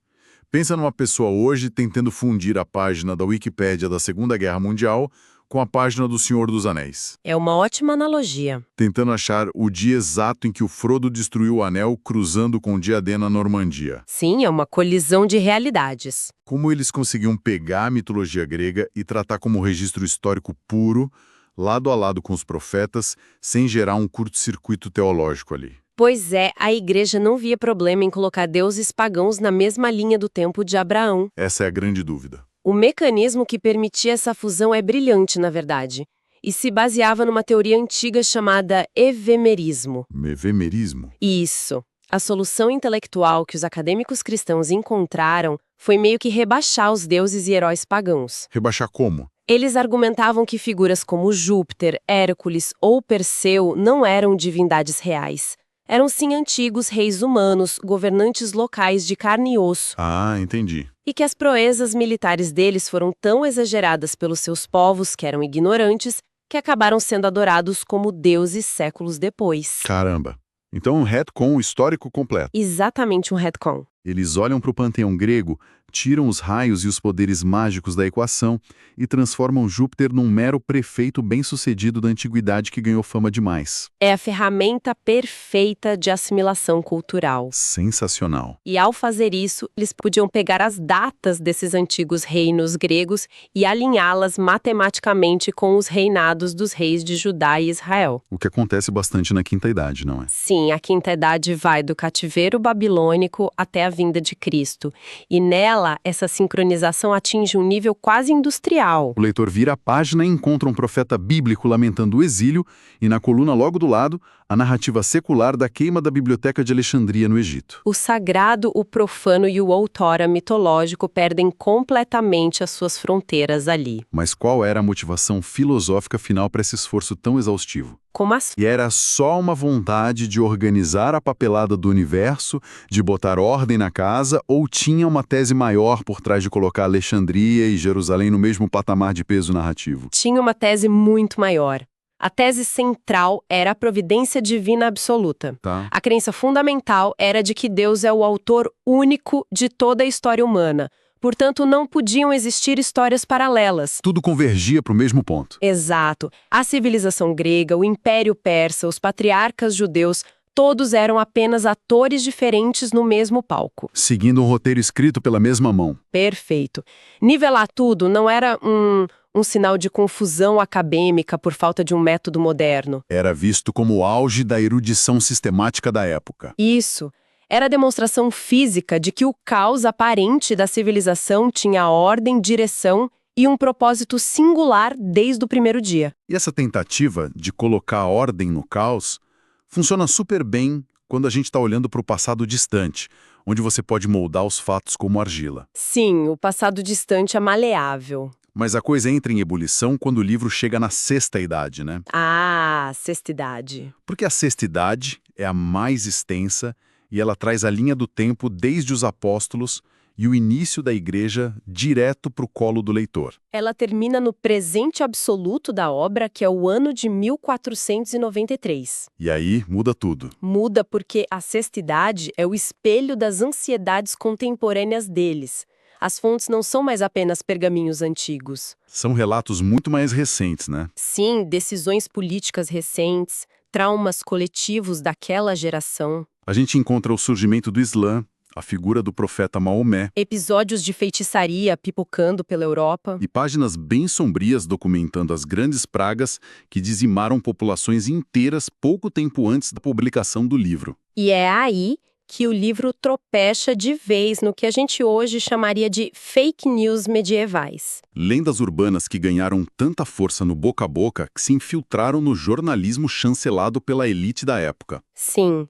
Speaker 2: Pensa numa pessoa hoje tentando fundir a página da Wikipédia da Segunda Guerra Mundial com a página do Senhor dos Anéis.
Speaker 1: É uma ótima analogia.
Speaker 2: Tentando achar o dia exato em que o Frodo destruiu o Anel cruzando com o Diadem na Normandia.
Speaker 1: Sim, é uma colisão de realidades.
Speaker 2: Como eles conseguiam pegar a mitologia grega e tratar como registro histórico puro, lado a lado com os profetas, sem gerar um curto-circuito teológico ali.
Speaker 1: Pois é, a igreja não via problema em colocar deuses pagãos na mesma linha do tempo de Abraão.
Speaker 2: Essa é a grande dúvida.
Speaker 1: O mecanismo que permitia essa fusão é brilhante, na verdade, e se baseava numa teoria antiga chamada evemerismo.
Speaker 2: Evemerismo?
Speaker 1: Isso. A solução intelectual que os acadêmicos cristãos encontraram foi meio que rebaixar os deuses e heróis pagãos.
Speaker 2: Rebaixar como?
Speaker 1: Eles argumentavam que figuras como Júpiter, Hércules ou Perseu não eram divindades reais. Eram sim antigos reis humanos, governantes locais de carne e osso.
Speaker 2: Ah, entendi.
Speaker 1: E que as proezas militares deles foram tão exageradas pelos seus povos, que eram ignorantes, que acabaram sendo adorados como deuses séculos depois.
Speaker 2: Caramba. Então um retcon histórico completo.
Speaker 1: Exatamente um retcon.
Speaker 2: Eles olham para o panteão grego, tiram os raios e os poderes mágicos da equação e transformam Júpiter num mero prefeito bem-sucedido da antiguidade que ganhou fama demais.
Speaker 1: É a ferramenta perfeita de assimilação cultural.
Speaker 2: Sensacional.
Speaker 1: E ao fazer isso, eles podiam pegar as datas desses antigos reinos gregos e alinhá-las matematicamente com os reinados dos reis de Judá e Israel.
Speaker 2: O que acontece bastante na Quinta Idade, não é?
Speaker 1: Sim, a Quinta Idade vai do cativeiro babilônico até a vinda de Cristo. E nela, essa sincronização atinge um nível quase industrial.
Speaker 2: O leitor vira a página e encontra um profeta bíblico lamentando o exílio e na coluna logo do lado, a narrativa secular da queima da Biblioteca de Alexandria no Egito.
Speaker 1: O sagrado, o profano e o outrora mitológico perdem completamente as suas fronteiras ali.
Speaker 2: Mas qual era a motivação filosófica final para esse esforço tão exaustivo?
Speaker 1: Como assim?
Speaker 2: E era só uma vontade de organizar a papelada do universo, de botar ordem na casa, ou tinha uma tese maior por trás de colocar Alexandria e Jerusalém no mesmo patamar de peso narrativo?
Speaker 1: Tinha uma tese muito maior. A tese central era a providência divina absoluta.
Speaker 2: Tá.
Speaker 1: A crença fundamental era de que Deus é o autor único de toda a história humana, Portanto, não podiam existir histórias paralelas.
Speaker 2: Tudo convergia para o mesmo ponto.
Speaker 1: Exato. A civilização grega, o Império Persa, os patriarcas judeus, todos eram apenas atores diferentes no mesmo palco.
Speaker 2: Seguindo um roteiro escrito pela mesma mão.
Speaker 1: Perfeito. Nivelar tudo não era um sinal de confusão acadêmica por falta de um método moderno.
Speaker 2: Era visto como o auge da erudição sistemática da época.
Speaker 1: Isso. Era a demonstração física de que o caos aparente da civilização tinha ordem, direção e um propósito singular desde o primeiro dia.
Speaker 2: E essa tentativa de colocar ordem no caos funciona super bem quando a gente está olhando para o passado distante, onde você pode moldar os fatos como argila.
Speaker 1: Sim, o passado distante é maleável.
Speaker 2: Mas a coisa entra em ebulição quando o livro chega na sexta idade, né?
Speaker 1: Ah, sexta-idade.
Speaker 2: Porque a sexta idade é a mais extensa e ela traz a linha do tempo desde os apóstolos e o início da igreja direto para o colo do leitor.
Speaker 1: Ela termina no presente absoluto da obra, que é o ano de 1493.
Speaker 2: E aí muda tudo.
Speaker 1: Muda porque a sexta idade é o espelho das ansiedades contemporâneas deles. As fontes não são mais apenas pergaminhos antigos.
Speaker 2: São relatos muito mais recentes, né?
Speaker 1: Sim, decisões políticas recentes, traumas coletivos daquela geração.
Speaker 2: A gente encontra o surgimento do Islã, a figura do profeta Maomé,
Speaker 1: Episódios de feitiçaria pipocando pela Europa.
Speaker 2: e páginas bem sombrias documentando as grandes pragas que dizimaram populações inteiras pouco tempo antes da publicação do livro.
Speaker 1: E é aí que o livro tropeça de vez no que a gente hoje chamaria de fake news medievais.
Speaker 2: Lendas urbanas que ganharam tanta força no boca a boca que se infiltraram no jornalismo chancelado pela elite da época.
Speaker 1: Sim.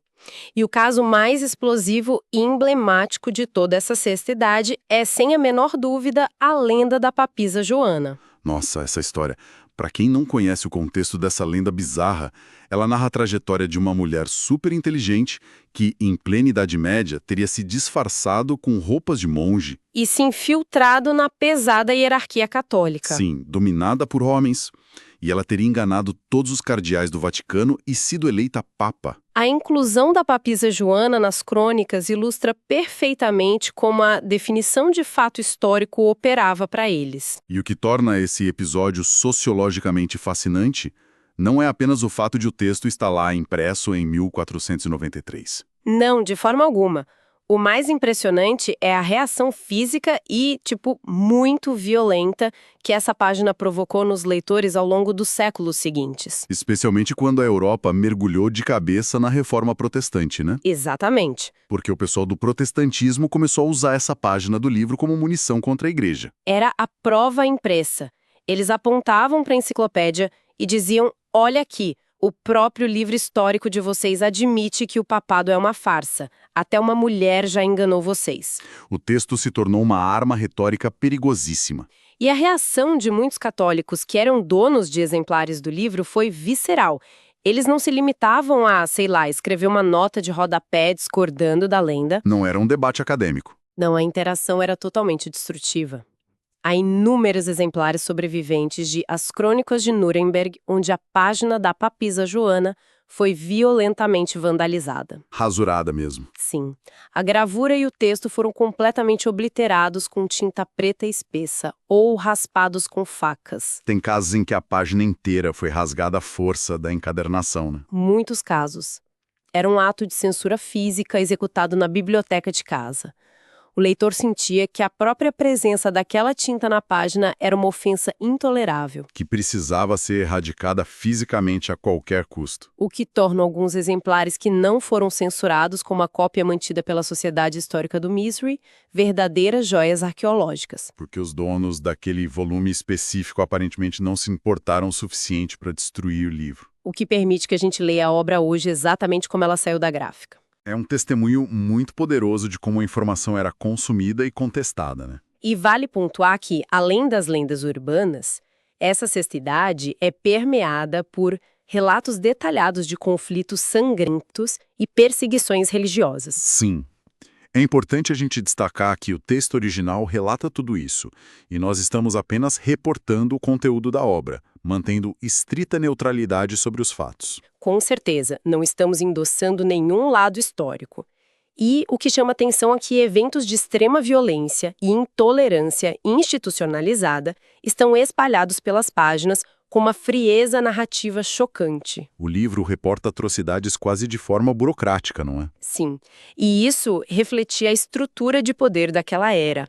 Speaker 1: E o caso mais explosivo e emblemático de toda essa sexta idade é, sem a menor dúvida, a lenda da papisa Joana.
Speaker 2: Nossa, essa história. Para quem não conhece o contexto dessa lenda bizarra, ela narra a trajetória de uma mulher super inteligente que, em plena Idade Média, teria se disfarçado com roupas de monge.
Speaker 1: E se infiltrado na pesada hierarquia católica.
Speaker 2: Sim, dominada por homens. E ela teria enganado todos os cardeais do Vaticano e sido eleita papa.
Speaker 1: A inclusão da papisa Joana nas crônicas ilustra perfeitamente como a definição de fato histórico operava para eles.
Speaker 2: E o que torna esse episódio sociologicamente fascinante não é apenas o fato de o texto estar lá impresso em 1493.
Speaker 1: Não, de forma alguma. O mais impressionante é a reação física e, muito violenta que essa página provocou nos leitores ao longo dos séculos seguintes.
Speaker 2: Especialmente quando a Europa mergulhou de cabeça na reforma protestante, né?
Speaker 1: Exatamente.
Speaker 2: Porque o pessoal do protestantismo começou a usar essa página do livro como munição contra a igreja.
Speaker 1: Era a prova impressa. Eles apontavam para a enciclopédia e diziam, olha aqui, o próprio livro histórico de vocês admite que o papado é uma farsa. Até uma mulher já enganou vocês.
Speaker 2: O texto se tornou uma arma retórica perigosíssima.
Speaker 1: E a reação de muitos católicos que eram donos de exemplares do livro foi visceral. Eles não se limitavam a, escrever uma nota de rodapé discordando da lenda.
Speaker 2: Não era um debate acadêmico.
Speaker 1: Não, a interação era totalmente destrutiva. Há inúmeros exemplares sobreviventes de As Crônicas de Nuremberg, onde a página da papisa Joana foi violentamente vandalizada.
Speaker 2: Rasurada mesmo.
Speaker 1: Sim. A gravura e o texto foram completamente obliterados com tinta preta espessa ou raspados com facas.
Speaker 2: Tem casos em que a página inteira foi rasgada à força da encadernação, né?
Speaker 1: Muitos casos. Era um ato de censura física executado na biblioteca de casa. O leitor sentia que a própria presença daquela tinta na página era uma ofensa intolerável.
Speaker 2: Que precisava ser erradicada fisicamente a qualquer custo.
Speaker 1: O que torna alguns exemplares que não foram censurados, como a cópia mantida pela Sociedade Histórica do Missouri, verdadeiras joias arqueológicas.
Speaker 2: Porque os donos daquele volume específico aparentemente não se importaram o suficiente para destruir o livro.
Speaker 1: O que permite que a gente leia a obra hoje exatamente como ela saiu da gráfica.
Speaker 2: É um testemunho muito poderoso de como a informação era consumida e contestada, né?
Speaker 1: E vale pontuar que, além das lendas urbanas, essa sexta idade é permeada por relatos detalhados de conflitos sangrentos e perseguições religiosas.
Speaker 2: Sim. É importante a gente destacar que o texto original relata tudo isso, e nós estamos apenas reportando o conteúdo da obra, mantendo estrita neutralidade sobre os fatos.
Speaker 1: Com certeza, não estamos endossando nenhum lado histórico. E o que chama atenção é que eventos de extrema violência e intolerância institucionalizada estão espalhados pelas páginas com uma frieza narrativa chocante.
Speaker 2: O livro reporta atrocidades quase de forma burocrática, não é?
Speaker 1: Sim, e isso refletia a estrutura de poder daquela era.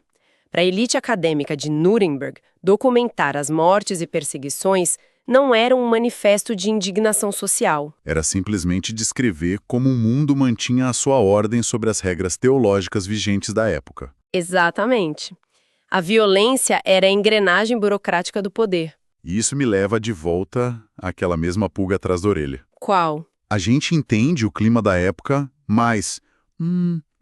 Speaker 1: Para a elite acadêmica de Nuremberg, documentar as mortes e perseguições não era um manifesto de indignação social.
Speaker 2: Era simplesmente descrever como o mundo mantinha a sua ordem sobre as regras teológicas vigentes da época.
Speaker 1: Exatamente. A violência era a engrenagem burocrática do poder.
Speaker 2: E isso me leva de volta àquela mesma pulga atrás da orelha.
Speaker 1: Qual?
Speaker 2: A gente entende o clima da época, mas...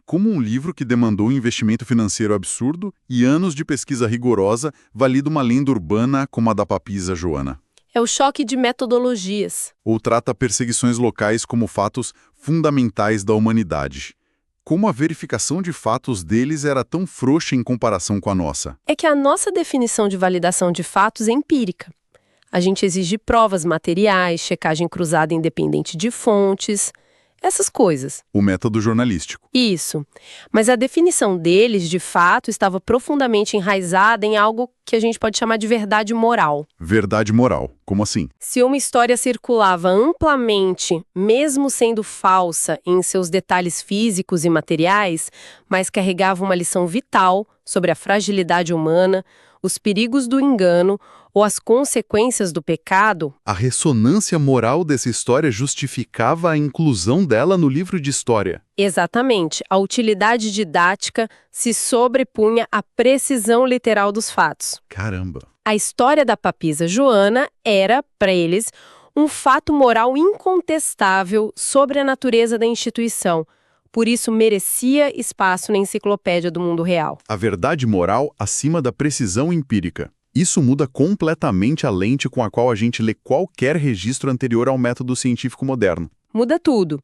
Speaker 2: como um livro que demandou um investimento financeiro absurdo e anos de pesquisa rigorosa valida uma lenda urbana como a da Papisa Joana.
Speaker 1: É o choque de metodologias.
Speaker 2: Ou trata perseguições locais como fatos fundamentais da humanidade. Como a verificação de fatos deles era tão frouxa em comparação com a nossa.
Speaker 1: É que a nossa definição de validação de fatos é empírica. A gente exige provas materiais, checagem cruzada independente de fontes, essas coisas.
Speaker 2: O método jornalístico.
Speaker 1: Isso. Mas a definição deles, de fato, estava profundamente enraizada em algo que a gente pode chamar de verdade moral.
Speaker 2: Verdade moral. Como assim?
Speaker 1: Se uma história circulava amplamente, mesmo sendo falsa em seus detalhes físicos e materiais, mas carregava uma lição vital sobre a fragilidade humana, os perigos do engano ou as consequências do pecado...
Speaker 2: A ressonância moral dessa história justificava a inclusão dela no livro de história.
Speaker 1: Exatamente. A utilidade didática se sobrepunha à precisão literal dos fatos.
Speaker 2: Caramba!
Speaker 1: A história da Papisa Joana era, para eles, um fato moral incontestável sobre a natureza da instituição. Por isso, merecia espaço na enciclopédia do mundo real.
Speaker 2: A verdade moral acima da precisão empírica. Isso muda completamente a lente com a qual a gente lê qualquer registro anterior ao método científico moderno.
Speaker 1: Muda tudo.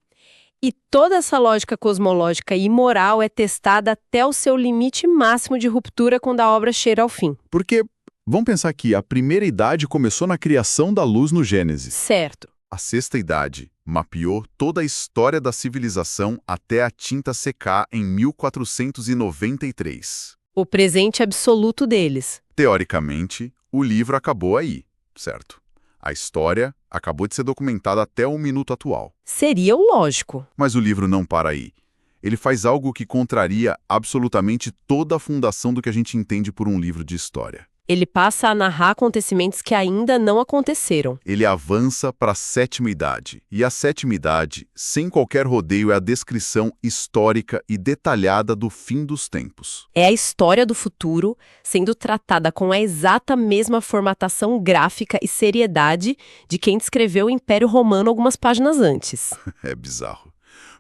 Speaker 1: E toda essa lógica cosmológica e moral é testada até o seu limite máximo de ruptura quando a obra cheira ao fim.
Speaker 2: Porque, vamos pensar que a primeira idade começou na criação da luz no Gênesis.
Speaker 1: Certo.
Speaker 2: A sexta idade mapeou toda a história da civilização até a tinta secar em 1493.
Speaker 1: O presente absoluto deles.
Speaker 2: Teoricamente, o livro acabou aí, certo? A história acabou de ser documentada até o minuto atual.
Speaker 1: Seria o lógico.
Speaker 2: Mas o livro não para aí. Ele faz algo que contraria absolutamente toda a fundação do que a gente entende por um livro de história.
Speaker 1: Ele passa a narrar acontecimentos que ainda não aconteceram.
Speaker 2: Ele avança para a sétima idade. E a sétima idade, sem qualquer rodeio, é a descrição histórica e detalhada do fim dos tempos.
Speaker 1: É a história do futuro sendo tratada com a exata mesma formatação gráfica e seriedade de quem descreveu o Império Romano algumas páginas antes.
Speaker 2: É bizarro.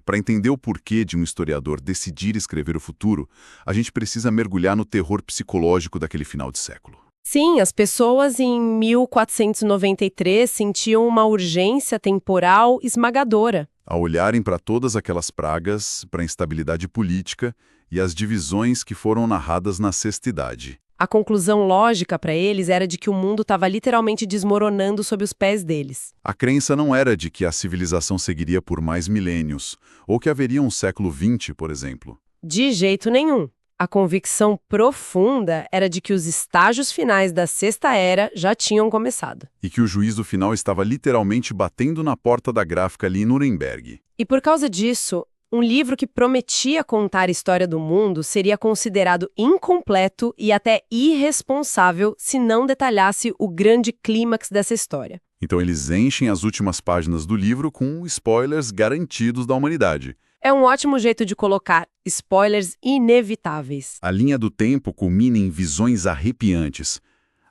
Speaker 2: Para entender o porquê de um historiador decidir escrever o futuro, a gente precisa mergulhar no terror psicológico daquele final de século.
Speaker 1: Sim, as pessoas em 1493 sentiam uma urgência temporal esmagadora.
Speaker 2: Ao olharem para todas aquelas pragas, para a instabilidade política e as divisões que foram narradas na sexta idade.
Speaker 1: A conclusão lógica para eles era de que o mundo estava literalmente desmoronando sob os pés deles.
Speaker 2: A crença não era de que a civilização seguiria por mais milênios, ou que haveria um século XX, por exemplo.
Speaker 1: De jeito nenhum. A convicção profunda era de que os estágios finais da Sexta Era já tinham começado.
Speaker 2: E que o juízo final estava literalmente batendo na porta da gráfica ali em Nuremberg.
Speaker 1: E por causa disso, um livro que prometia contar a história do mundo seria considerado incompleto e até irresponsável se não detalhasse o grande clímax dessa história.
Speaker 2: Então eles enchem as últimas páginas do livro com spoilers garantidos da humanidade.
Speaker 1: É um ótimo jeito de colocar spoilers inevitáveis.
Speaker 2: A linha do tempo culmina em visões arrepiantes.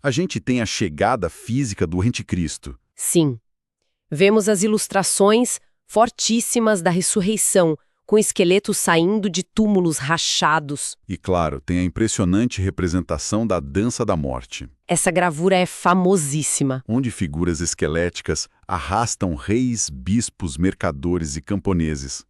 Speaker 2: A gente tem a chegada física do Anticristo.
Speaker 1: Sim. Vemos as ilustrações fortíssimas da ressurreição, com esqueletos saindo de túmulos rachados.
Speaker 2: E, claro, tem a impressionante representação da Dança da Morte.
Speaker 1: Essa gravura é famosíssima.
Speaker 2: Onde figuras esqueléticas arrastam reis, bispos, mercadores e camponeses.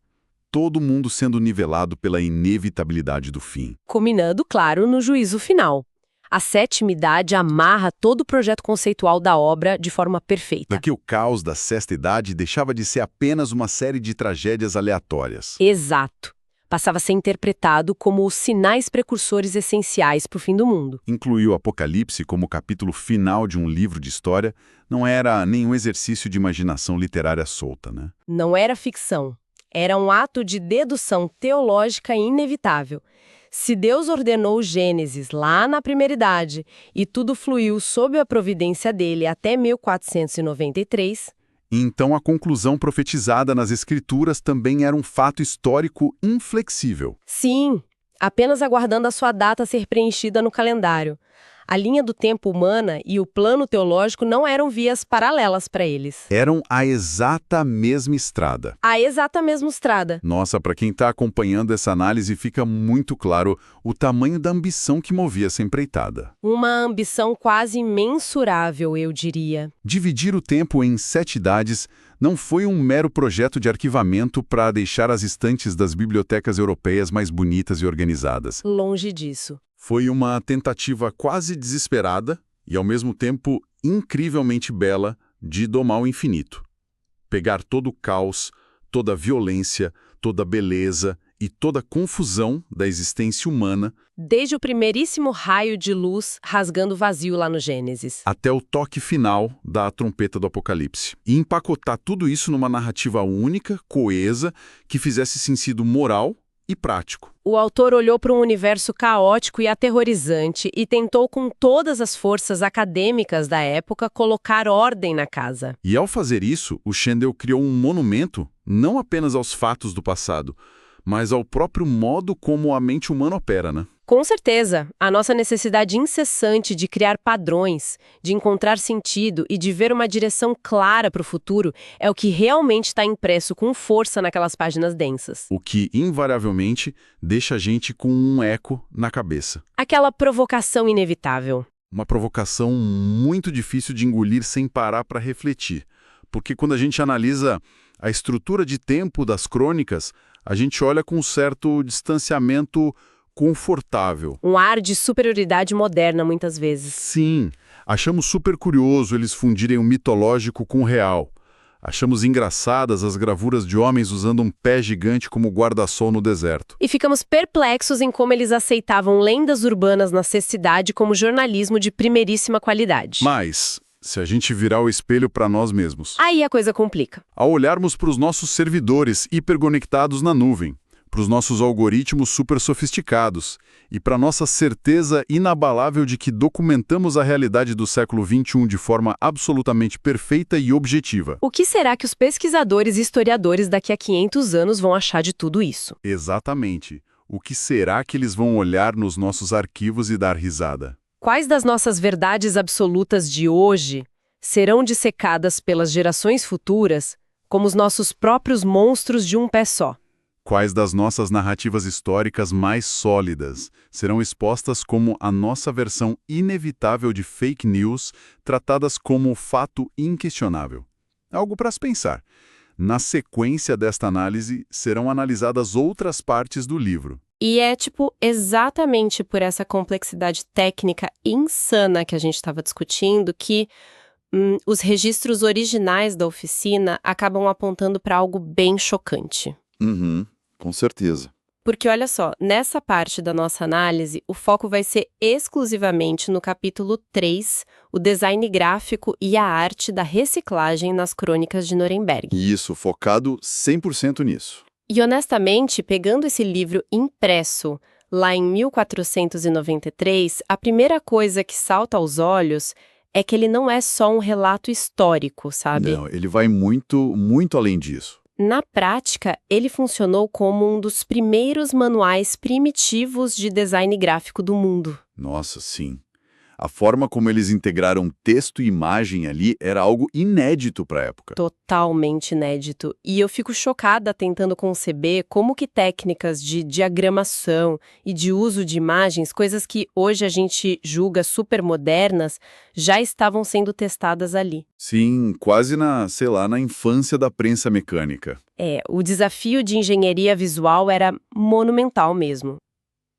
Speaker 2: Todo mundo sendo nivelado pela inevitabilidade do fim.
Speaker 1: Culminando, claro, no juízo final. A sétima idade amarra todo o projeto conceitual da obra de forma perfeita.
Speaker 2: Daqui o caos da sexta idade deixava de ser apenas uma série de tragédias aleatórias.
Speaker 1: Exato. Passava a ser interpretado como os sinais precursores essenciais para o fim do mundo.
Speaker 2: Incluir o Apocalipse como capítulo final de um livro de história não era nenhum exercício de imaginação literária solta, né?
Speaker 1: Não era ficção. Era um ato de dedução teológica inevitável. Se Deus ordenou o Gênesis lá na primeira idade e tudo fluiu sob a providência dele até 1493...
Speaker 2: Então a conclusão profetizada nas Escrituras também era um fato histórico inflexível.
Speaker 1: Sim, apenas aguardando a sua data ser preenchida no calendário. A linha do tempo humana e o plano teológico não eram vias paralelas para eles.
Speaker 2: Eram a exata mesma estrada.
Speaker 1: A exata mesma estrada.
Speaker 2: Nossa, para quem está acompanhando essa análise, fica muito claro o tamanho da ambição que movia essa empreitada.
Speaker 1: Uma ambição quase imensurável, eu diria.
Speaker 2: Dividir o tempo em 7 idades não foi um mero projeto de arquivamento para deixar as estantes das bibliotecas europeias mais bonitas e organizadas.
Speaker 1: Longe disso.
Speaker 2: Foi uma tentativa quase desesperada e, ao mesmo tempo, incrivelmente bela de domar o infinito. Pegar todo o caos, toda a violência, toda a beleza e toda a confusão da existência humana,
Speaker 1: desde o primeiríssimo raio de luz rasgando o vazio lá no Gênesis,
Speaker 2: até o toque final da trompeta do Apocalipse. E empacotar tudo isso numa narrativa única, coesa, que fizesse sentido moral e prático.
Speaker 1: O autor olhou para um universo caótico e aterrorizante e tentou, com todas as forças acadêmicas da época, colocar ordem na casa.
Speaker 2: E ao fazer isso, o Shendel criou um monumento não apenas aos fatos do passado, mas ao próprio modo como a mente humana opera, né?
Speaker 1: Com certeza, a nossa necessidade incessante de criar padrões, de encontrar sentido e de ver uma direção clara para o futuro é o que realmente está impresso com força naquelas páginas densas.
Speaker 2: O que, invariavelmente, deixa a gente com um eco na cabeça.
Speaker 1: Aquela provocação inevitável.
Speaker 2: Uma provocação muito difícil de engolir sem parar para refletir. Porque quando a gente analisa a estrutura de tempo das crônicas, a gente olha com um certo distanciamento confortável.
Speaker 1: Um ar de superioridade moderna, muitas vezes.
Speaker 2: Sim, achamos super curioso eles fundirem o mitológico com o real. Achamos engraçadas as gravuras de homens usando um pé gigante como guarda-sol no deserto.
Speaker 1: E ficamos perplexos em como eles aceitavam lendas urbanas na cessidade como jornalismo de primeiríssima qualidade.
Speaker 2: Mas, se a gente virar o espelho para nós mesmos,
Speaker 1: aí a coisa complica.
Speaker 2: Ao olharmos para os nossos servidores hiperconectados na nuvem, para os nossos algoritmos super sofisticados e para nossa certeza inabalável de que documentamos a realidade do século XXI de forma absolutamente perfeita e objetiva.
Speaker 1: O que será que os pesquisadores e historiadores daqui a 500 anos vão achar de tudo isso?
Speaker 2: Exatamente. O que será que eles vão olhar nos nossos arquivos e dar risada?
Speaker 1: Quais das nossas verdades absolutas de hoje serão dissecadas pelas gerações futuras como os nossos próprios monstros de um pé só?
Speaker 2: Quais das nossas narrativas históricas mais sólidas serão expostas como a nossa versão inevitável de fake news, tratadas como fato inquestionável? Algo para se pensar. Na sequência desta análise, serão analisadas outras partes do livro.
Speaker 1: E é, exatamente por essa complexidade técnica insana que a gente estava discutindo que os registros originais da oficina acabam apontando para algo bem chocante.
Speaker 2: Com certeza.
Speaker 1: Porque, olha só, nessa parte da nossa análise, o foco vai ser exclusivamente no capítulo 3, o design gráfico e a arte da reciclagem nas crônicas de Nuremberg.
Speaker 2: Isso, focado 100% nisso.
Speaker 1: E, honestamente, pegando esse livro impresso lá em 1493, a primeira coisa que salta aos olhos é que ele não é só um relato histórico, sabe?
Speaker 2: Não, ele vai muito, muito além disso.
Speaker 1: Na prática, ele funcionou como um dos primeiros manuais primitivos de design gráfico do mundo.
Speaker 2: Nossa, sim. A forma como eles integraram texto e imagem ali era algo inédito para a época.
Speaker 1: Totalmente inédito. E eu fico chocada tentando conceber como que técnicas de diagramação e de uso de imagens, coisas que hoje a gente julga super modernas, já estavam sendo testadas ali.
Speaker 2: Sim, quase na infância da prensa mecânica.
Speaker 1: O desafio de engenharia visual era monumental mesmo.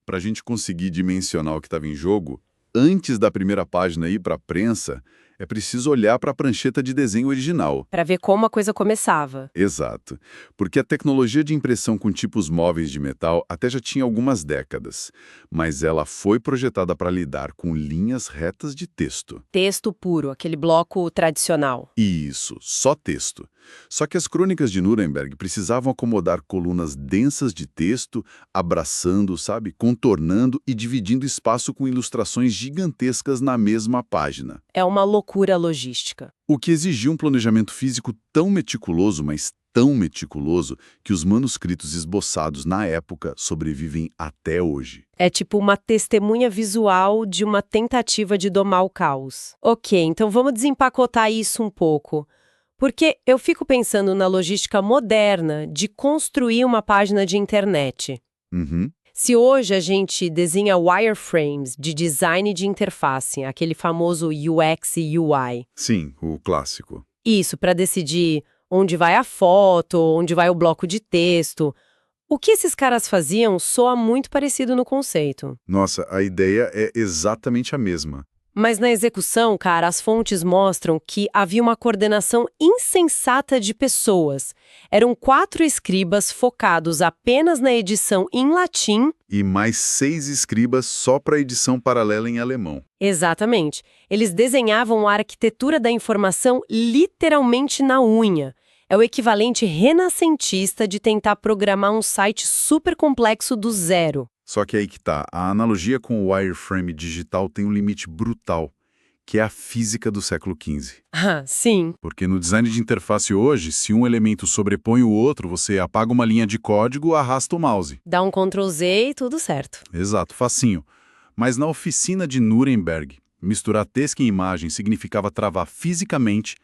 Speaker 2: Para a gente conseguir dimensionar o que estava em jogo, antes da primeira página ir para a prensa, É preciso olhar para a prancheta de desenho original.
Speaker 1: Para ver como a coisa começava.
Speaker 2: Exato. Porque a tecnologia de impressão com tipos móveis de metal até já tinha algumas décadas, mas ela foi projetada para lidar com linhas retas de texto.
Speaker 1: Texto puro, aquele bloco tradicional.
Speaker 2: Isso, só texto. Só que as crônicas de Nuremberg precisavam acomodar colunas densas de texto, abraçando, sabe, contornando e dividindo espaço com ilustrações gigantescas na mesma página.
Speaker 1: É uma loucura logística.
Speaker 2: O que exigia um planejamento físico tão meticuloso, mas tão meticuloso, que os manuscritos esboçados na época sobrevivem até hoje.
Speaker 1: É tipo uma testemunha visual de uma tentativa de domar o caos. Ok, então vamos desempacotar isso um pouco. Porque eu fico pensando na logística moderna de construir uma página de internet.
Speaker 2: Uhum.
Speaker 1: Se hoje a gente desenha wireframes de design de interface, aquele famoso UX e UI.
Speaker 2: Sim, o clássico.
Speaker 1: Isso, para decidir onde vai a foto, onde vai o bloco de texto. O que esses caras faziam soa muito parecido no conceito.
Speaker 2: Nossa, a ideia é exatamente a mesma.
Speaker 1: Mas na execução, cara, as fontes mostram que havia uma coordenação insensata de pessoas. Eram 4 escribas focados apenas na edição em latim.
Speaker 2: E mais 6 escribas só para edição paralela em alemão.
Speaker 1: Exatamente. Eles desenhavam a arquitetura da informação literalmente na unha. É o equivalente renascentista de tentar programar um site super complexo do zero.
Speaker 2: Só que aí que tá, a analogia com o wireframe digital tem um limite brutal, que é a física do século XV.
Speaker 1: Ah, sim.
Speaker 2: Porque no design de interface hoje, se um elemento sobrepõe o outro, você apaga uma linha de código, arrasta o mouse.
Speaker 1: Dá um Ctrl Z e tudo certo.
Speaker 2: Exato, facinho. Mas na oficina de Nuremberg, misturar texto e imagem significava travar fisicamente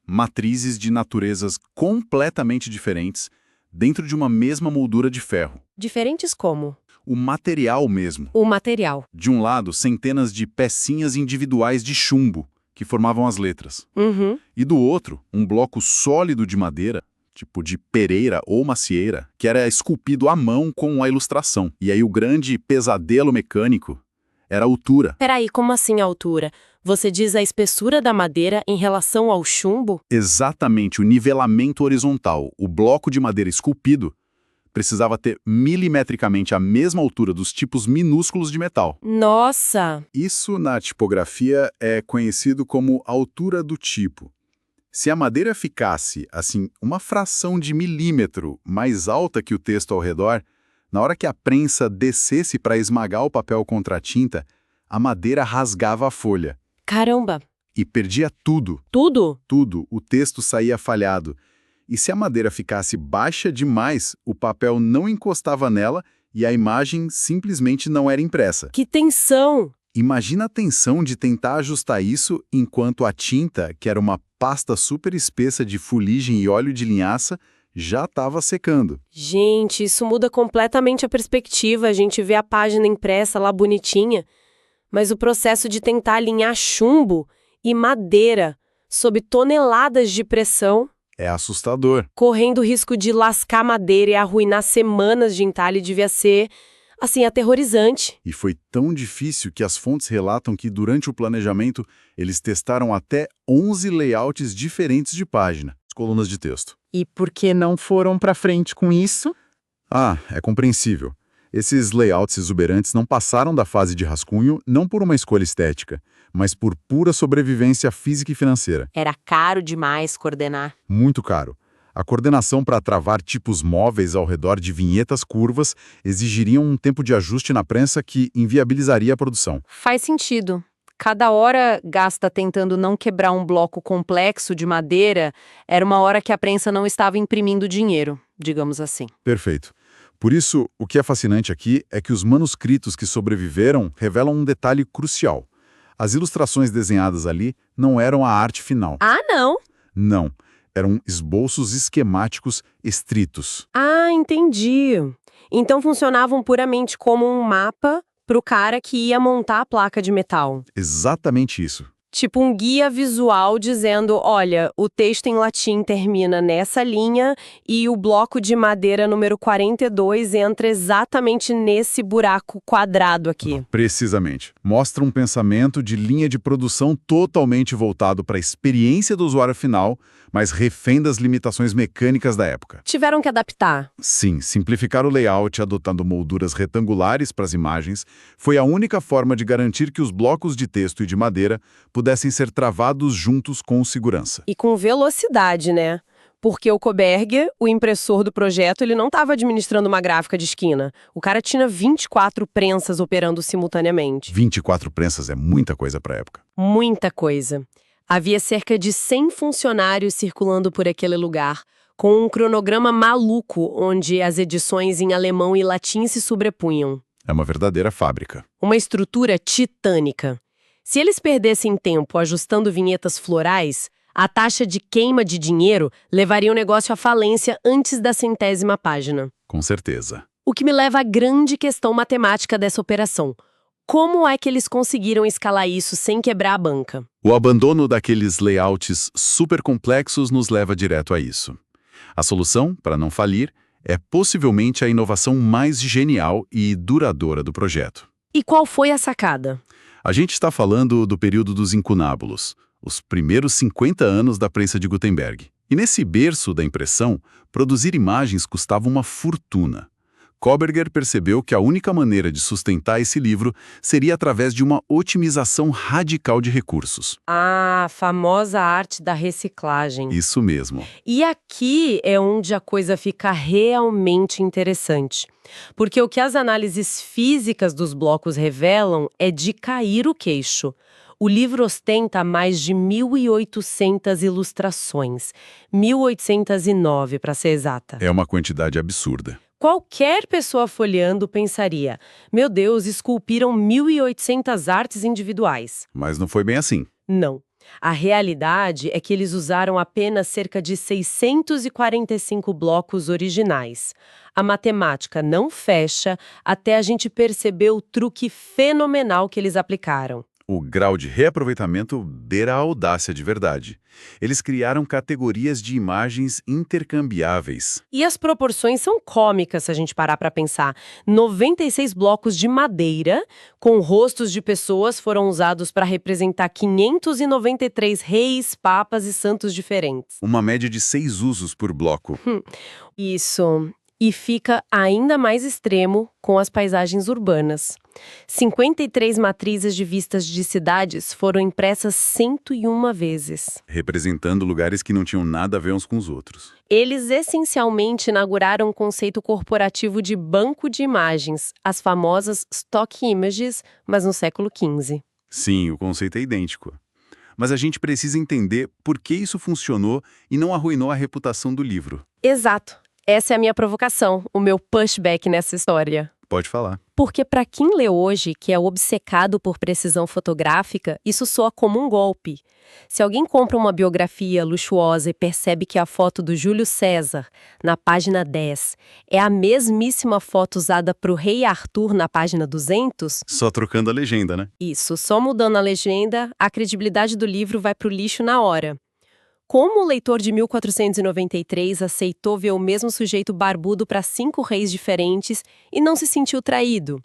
Speaker 2: matrizes de naturezas completamente diferentes dentro de uma mesma moldura de ferro.
Speaker 1: Diferentes como?
Speaker 2: O material mesmo.
Speaker 1: O material.
Speaker 2: De um lado, centenas de pecinhas individuais de chumbo, que formavam as letras.
Speaker 1: Uhum.
Speaker 2: E do outro, um bloco sólido de madeira, tipo de pereira ou macieira, que era esculpido à mão com a ilustração. E aí o grande pesadelo mecânico era a altura.
Speaker 1: Peraí, como assim a altura? Você diz a espessura da madeira em relação ao chumbo?
Speaker 2: Exatamente, o nivelamento horizontal. O bloco de madeira esculpido precisava ter milimetricamente a mesma altura dos tipos minúsculos de metal.
Speaker 1: Nossa!
Speaker 2: Isso, na tipografia, é conhecido como altura do tipo. Se a madeira ficasse, assim, uma fração de milímetro mais alta que o texto ao redor, na hora que a prensa descesse para esmagar o papel contra a tinta, a madeira rasgava a folha.
Speaker 1: Caramba!
Speaker 2: E perdia tudo.
Speaker 1: Tudo?
Speaker 2: Tudo. O texto saía falhado. E se a madeira ficasse baixa demais, o papel não encostava nela e a imagem simplesmente não era impressa.
Speaker 1: Que tensão!
Speaker 2: Imagina a tensão de tentar ajustar isso enquanto a tinta, que era uma pasta super espessa de fuligem e óleo de linhaça, já estava secando.
Speaker 1: Gente, isso muda completamente a perspectiva. A gente vê a página impressa lá bonitinha, mas o processo de tentar alinhar chumbo e madeira sob toneladas de pressão,
Speaker 2: É assustador.
Speaker 1: correndo o risco de lascar madeira e arruinar semanas de entalhe, devia ser, assim, aterrorizante.
Speaker 2: E foi tão difícil que as fontes relatam que durante o planejamento eles testaram até 11 layouts diferentes de página, as colunas de texto.
Speaker 4: E por que não foram para frente com isso?
Speaker 2: Ah, é compreensível. Esses layouts exuberantes não passaram da fase de rascunho não por uma escolha estética, mas por pura sobrevivência física e financeira.
Speaker 1: Era caro demais coordenar.
Speaker 2: Muito caro. A coordenação para travar tipos móveis ao redor de vinhetas curvas exigiria um tempo de ajuste na prensa que inviabilizaria a produção.
Speaker 1: Faz sentido. Cada hora gasta tentando não quebrar um bloco complexo de madeira era uma hora que a prensa não estava imprimindo dinheiro, digamos assim.
Speaker 2: Perfeito. Por isso, o que é fascinante aqui é que os manuscritos que sobreviveram revelam um detalhe crucial. As ilustrações desenhadas ali não eram a arte final.
Speaker 1: Ah, não!
Speaker 2: Não. Eram esboços esquemáticos estritos.
Speaker 1: Ah, entendi. Então funcionavam puramente como um mapa para o cara que ia montar a placa de metal.
Speaker 2: Exatamente isso.
Speaker 1: Tipo um guia visual dizendo, olha, o texto em latim termina nessa linha e o bloco de madeira número 42 entra exatamente nesse buraco quadrado aqui.
Speaker 2: Precisamente. Mostra um pensamento de linha de produção totalmente voltado para a experiência do usuário final, mas refém das limitações mecânicas da época.
Speaker 1: Tiveram que adaptar.
Speaker 2: Sim, simplificar o layout adotando molduras retangulares para as imagens foi a única forma de garantir que os blocos de texto e de madeira pudessem ser travados juntos com segurança.
Speaker 1: E com velocidade, né? Porque o Koberger, o impressor do projeto, ele não estava administrando uma gráfica de esquina. O cara tinha 24 prensas operando simultaneamente.
Speaker 2: 24 prensas é muita coisa para a época.
Speaker 1: Muita coisa. Havia cerca de 100 funcionários circulando por aquele lugar, com um cronograma maluco onde as edições em alemão e latim se sobrepunham.
Speaker 2: É uma verdadeira fábrica.
Speaker 1: Uma estrutura titânica. Se eles perdessem tempo ajustando vinhetas florais, a taxa de queima de dinheiro levaria o negócio à falência antes da 100ª página.
Speaker 2: Com certeza.
Speaker 1: O que me leva à grande questão matemática dessa operação. Como é que eles conseguiram escalar isso sem quebrar a banca?
Speaker 2: O abandono daqueles layouts super complexos nos leva direto a isso. A solução, para não falir, é possivelmente a inovação mais genial e duradoura do projeto.
Speaker 1: E qual foi a sacada?
Speaker 2: A gente está falando do período dos incunábulos, os primeiros 50 anos da prensa de Gutenberg. E nesse berço da impressão, produzir imagens custava uma fortuna. Koberger percebeu que a única maneira de sustentar esse livro seria através de uma otimização radical de recursos.
Speaker 1: A famosa arte da reciclagem.
Speaker 2: Isso mesmo.
Speaker 1: E aqui é onde a coisa fica realmente interessante. Porque o que as análises físicas dos blocos revelam é de cair o queixo. O livro ostenta mais de 1.800 ilustrações. 1.809, para ser exata.
Speaker 2: É uma quantidade absurda.
Speaker 1: Qualquer pessoa folheando pensaria, meu Deus, esculpiram 1.800 artes individuais.
Speaker 2: Mas não foi bem assim.
Speaker 1: Não. A realidade é que eles usaram apenas cerca de 645 blocos originais. A matemática não fecha até a gente perceber o truque fenomenal que eles aplicaram.
Speaker 2: O grau de reaproveitamento beira a audácia de verdade. Eles criaram categorias de imagens intercambiáveis.
Speaker 1: E as proporções são cômicas se a gente parar para pensar. 96 blocos de madeira com rostos de pessoas foram usados para representar 593 reis, papas e santos diferentes.
Speaker 2: Uma média de 6 usos por bloco.
Speaker 1: Isso. E fica ainda mais extremo com as paisagens urbanas. 53 matrizes de vistas de cidades foram impressas 101 vezes.
Speaker 2: Representando lugares que não tinham nada a ver uns com os outros.
Speaker 1: Eles essencialmente inauguraram um conceito corporativo de banco de imagens, as famosas Stock Images, mas no século XV.
Speaker 2: Sim, o conceito é idêntico. Mas a gente precisa entender por que isso funcionou e não arruinou a reputação do livro.
Speaker 1: Exato. Essa é a minha provocação, o meu pushback nessa história.
Speaker 2: Pode falar.
Speaker 1: Porque para quem lê hoje, que é obcecado por precisão fotográfica, isso soa como um golpe. Se alguém compra uma biografia luxuosa e percebe que a foto do Júlio César, na página 10, é a mesmíssima foto usada para o rei Arthur na página 200...
Speaker 2: Só trocando a legenda, né?
Speaker 1: Isso, só mudando a legenda, a credibilidade do livro vai para o lixo na hora. Como o leitor de 1493 aceitou ver o mesmo sujeito barbudo para 5 reis diferentes e não se sentiu traído?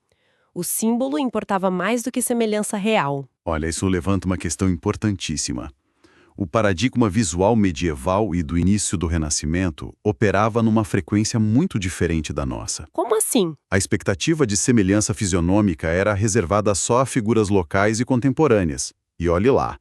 Speaker 1: O símbolo importava mais do que semelhança real.
Speaker 2: Olha, isso levanta uma questão importantíssima. O paradigma visual medieval e do início do Renascimento operava numa frequência muito diferente da nossa.
Speaker 1: Como assim?
Speaker 2: A expectativa de semelhança fisionômica era reservada só a figuras locais e contemporâneas. E olhe lá.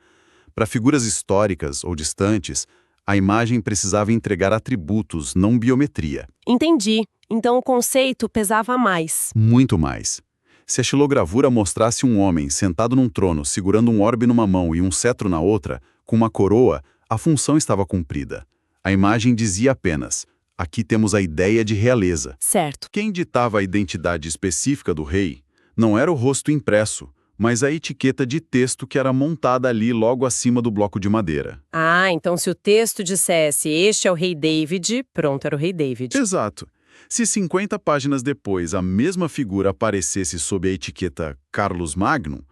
Speaker 2: Para figuras históricas ou distantes, a imagem precisava entregar atributos, não biometria.
Speaker 1: Entendi. Então o conceito pesava mais.
Speaker 2: Muito mais. Se a xilogravura mostrasse um homem sentado num trono, segurando um orbe numa mão e um cetro na outra, com uma coroa, a função estava cumprida. A imagem dizia apenas, aqui temos a ideia de realeza.
Speaker 1: Certo.
Speaker 2: Quem ditava a identidade específica do rei não era o rosto impresso, mas a etiqueta de texto que era montada ali logo acima do bloco de madeira.
Speaker 1: Ah, então se o texto dissesse, este é o rei David, pronto, era o rei David.
Speaker 2: Exato. Se 50 páginas depois a mesma figura aparecesse sob a etiqueta Carlos Magno,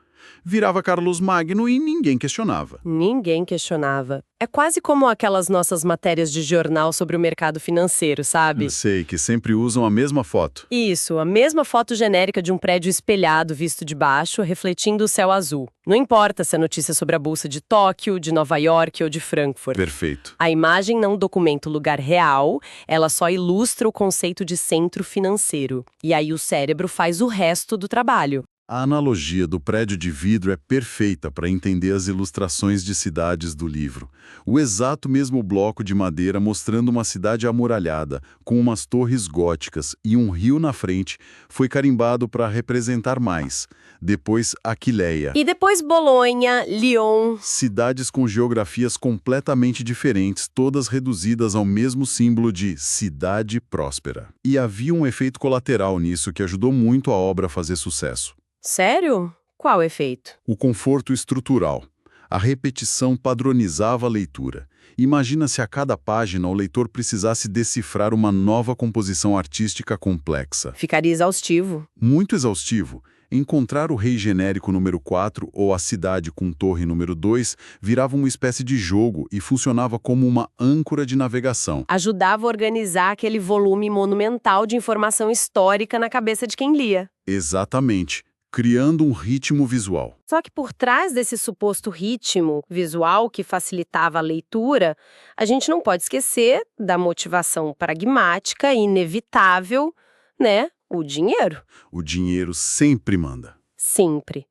Speaker 2: Virava Carlos Magno e ninguém questionava.
Speaker 1: Ninguém questionava. É quase como aquelas nossas matérias de jornal sobre o mercado financeiro, sabe?
Speaker 2: Sei que sempre usam a mesma foto.
Speaker 1: Isso, a mesma foto genérica de um prédio espelhado visto de baixo, refletindo o céu azul. Não importa se é notícia sobre a Bolsa de Tóquio, de Nova York ou de Frankfurt.
Speaker 2: Perfeito.
Speaker 1: A imagem não documenta o lugar real, ela só ilustra o conceito de centro financeiro. E aí o cérebro faz o resto do trabalho.
Speaker 2: A analogia do prédio de vidro é perfeita para entender as ilustrações de cidades do livro. O exato mesmo bloco de madeira mostrando uma cidade amuralhada, com umas torres góticas e um rio na frente, foi carimbado para representar mais. Depois, Aquileia.
Speaker 1: E depois Bolonha, Lyon.
Speaker 2: Cidades com geografias completamente diferentes, todas reduzidas ao mesmo símbolo de cidade próspera. E havia um efeito colateral nisso que ajudou muito a obra a fazer sucesso.
Speaker 1: Sério? Qual efeito?
Speaker 2: O conforto estrutural. A repetição padronizava a leitura. Imagina se a cada página o leitor precisasse decifrar uma nova composição artística complexa.
Speaker 1: Ficaria exaustivo.
Speaker 2: Muito exaustivo. Encontrar o rei genérico número 4 ou a cidade com torre número 2 virava uma espécie de jogo e funcionava como uma âncora de navegação.
Speaker 1: Ajudava a organizar aquele volume monumental de informação histórica na cabeça de quem lia.
Speaker 2: Exatamente. Criando um ritmo visual.
Speaker 1: Só que por trás desse suposto ritmo visual que facilitava a leitura, a gente não pode esquecer da motivação pragmática e inevitável, né? O dinheiro.
Speaker 2: O dinheiro sempre manda.
Speaker 1: Sempre.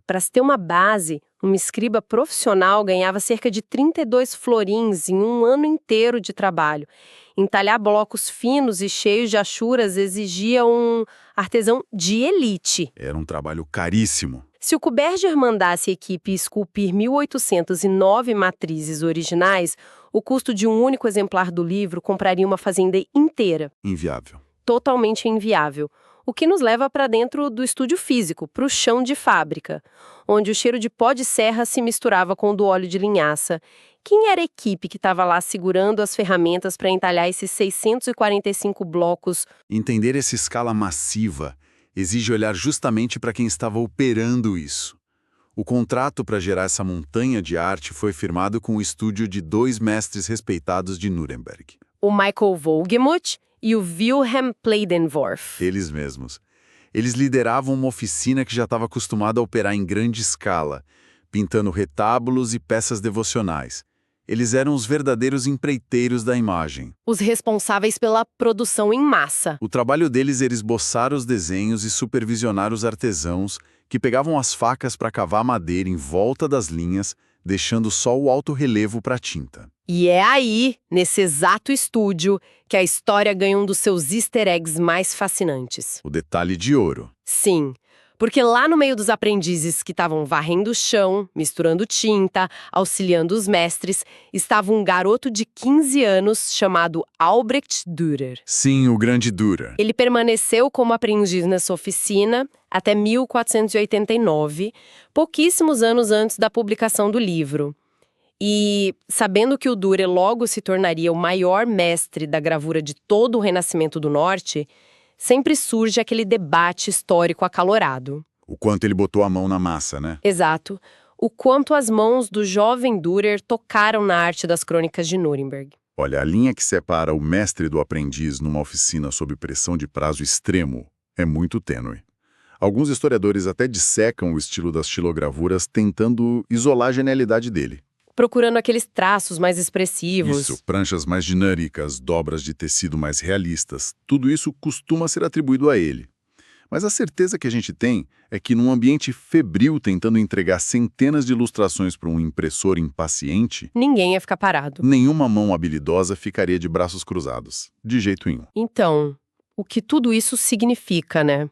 Speaker 1: Para se ter uma base, uma escriba profissional ganhava cerca de 32 florins em um ano inteiro de trabalho. Entalhar blocos finos e cheios de achuras exigia um artesão de elite.
Speaker 2: Era um trabalho caríssimo.
Speaker 1: Se o Kuberger mandasse a equipe esculpir 1.809 matrizes originais, o custo de um único exemplar do livro compraria uma fazenda inteira.
Speaker 2: Inviável.
Speaker 1: Totalmente inviável. O que nos leva para dentro do estúdio físico, para o chão de fábrica, onde o cheiro de pó de serra se misturava com o do óleo de linhaça. Quem era a equipe que estava lá segurando as ferramentas para entalhar esses 645 blocos?
Speaker 2: Entender essa escala massiva exige olhar justamente para quem estava operando isso. O contrato para gerar essa montanha de arte foi firmado com o estúdio de 2 mestres respeitados de Nuremberg.
Speaker 1: O Michael Wohlgemuth e o Wilhelm Pleidenworf.
Speaker 2: Eles mesmos. Eles lideravam uma oficina que já estava acostumada a operar em grande escala, pintando retábulos e peças devocionais. Eles eram os verdadeiros empreiteiros da imagem.
Speaker 1: Os responsáveis pela produção em massa.
Speaker 2: O trabalho deles era esboçar os desenhos e supervisionar os artesãos, que pegavam as facas para cavar madeira em volta das linhas, deixando só o alto relevo para a tinta.
Speaker 1: E é aí, nesse exato estúdio, que a história ganha um dos seus easter eggs mais fascinantes.
Speaker 2: O detalhe de ouro.
Speaker 1: Sim, porque lá no meio dos aprendizes que estavam varrendo o chão, misturando tinta, auxiliando os mestres, estava um garoto de 15 anos chamado Albrecht Dürer.
Speaker 2: Sim, o grande Dürer.
Speaker 1: Ele permaneceu como aprendiz nessa oficina até 1489, pouquíssimos anos antes da publicação do livro. E, sabendo que o Dürer logo se tornaria o maior mestre da gravura de todo o Renascimento do Norte, sempre surge aquele debate histórico acalorado.
Speaker 2: O quanto ele botou a mão na massa, né?
Speaker 1: Exato. O quanto as mãos do jovem Dürer tocaram na arte das crônicas de Nuremberg.
Speaker 2: Olha, a linha que separa o mestre do aprendiz numa oficina sob pressão de prazo extremo é muito tênue. Alguns historiadores até dissecam o estilo das xilogravuras tentando isolar a genialidade dele.
Speaker 1: Procurando aqueles traços mais expressivos.
Speaker 2: Isso, pranchas mais dinâmicas, dobras de tecido mais realistas, tudo isso costuma ser atribuído a ele. Mas a certeza que a gente tem é que num ambiente febril tentando entregar centenas de ilustrações para um impressor impaciente,
Speaker 1: ninguém ia ficar parado.
Speaker 2: nenhuma mão habilidosa ficaria de braços cruzados, de jeito nenhum.
Speaker 1: Então, o que tudo isso significa, né?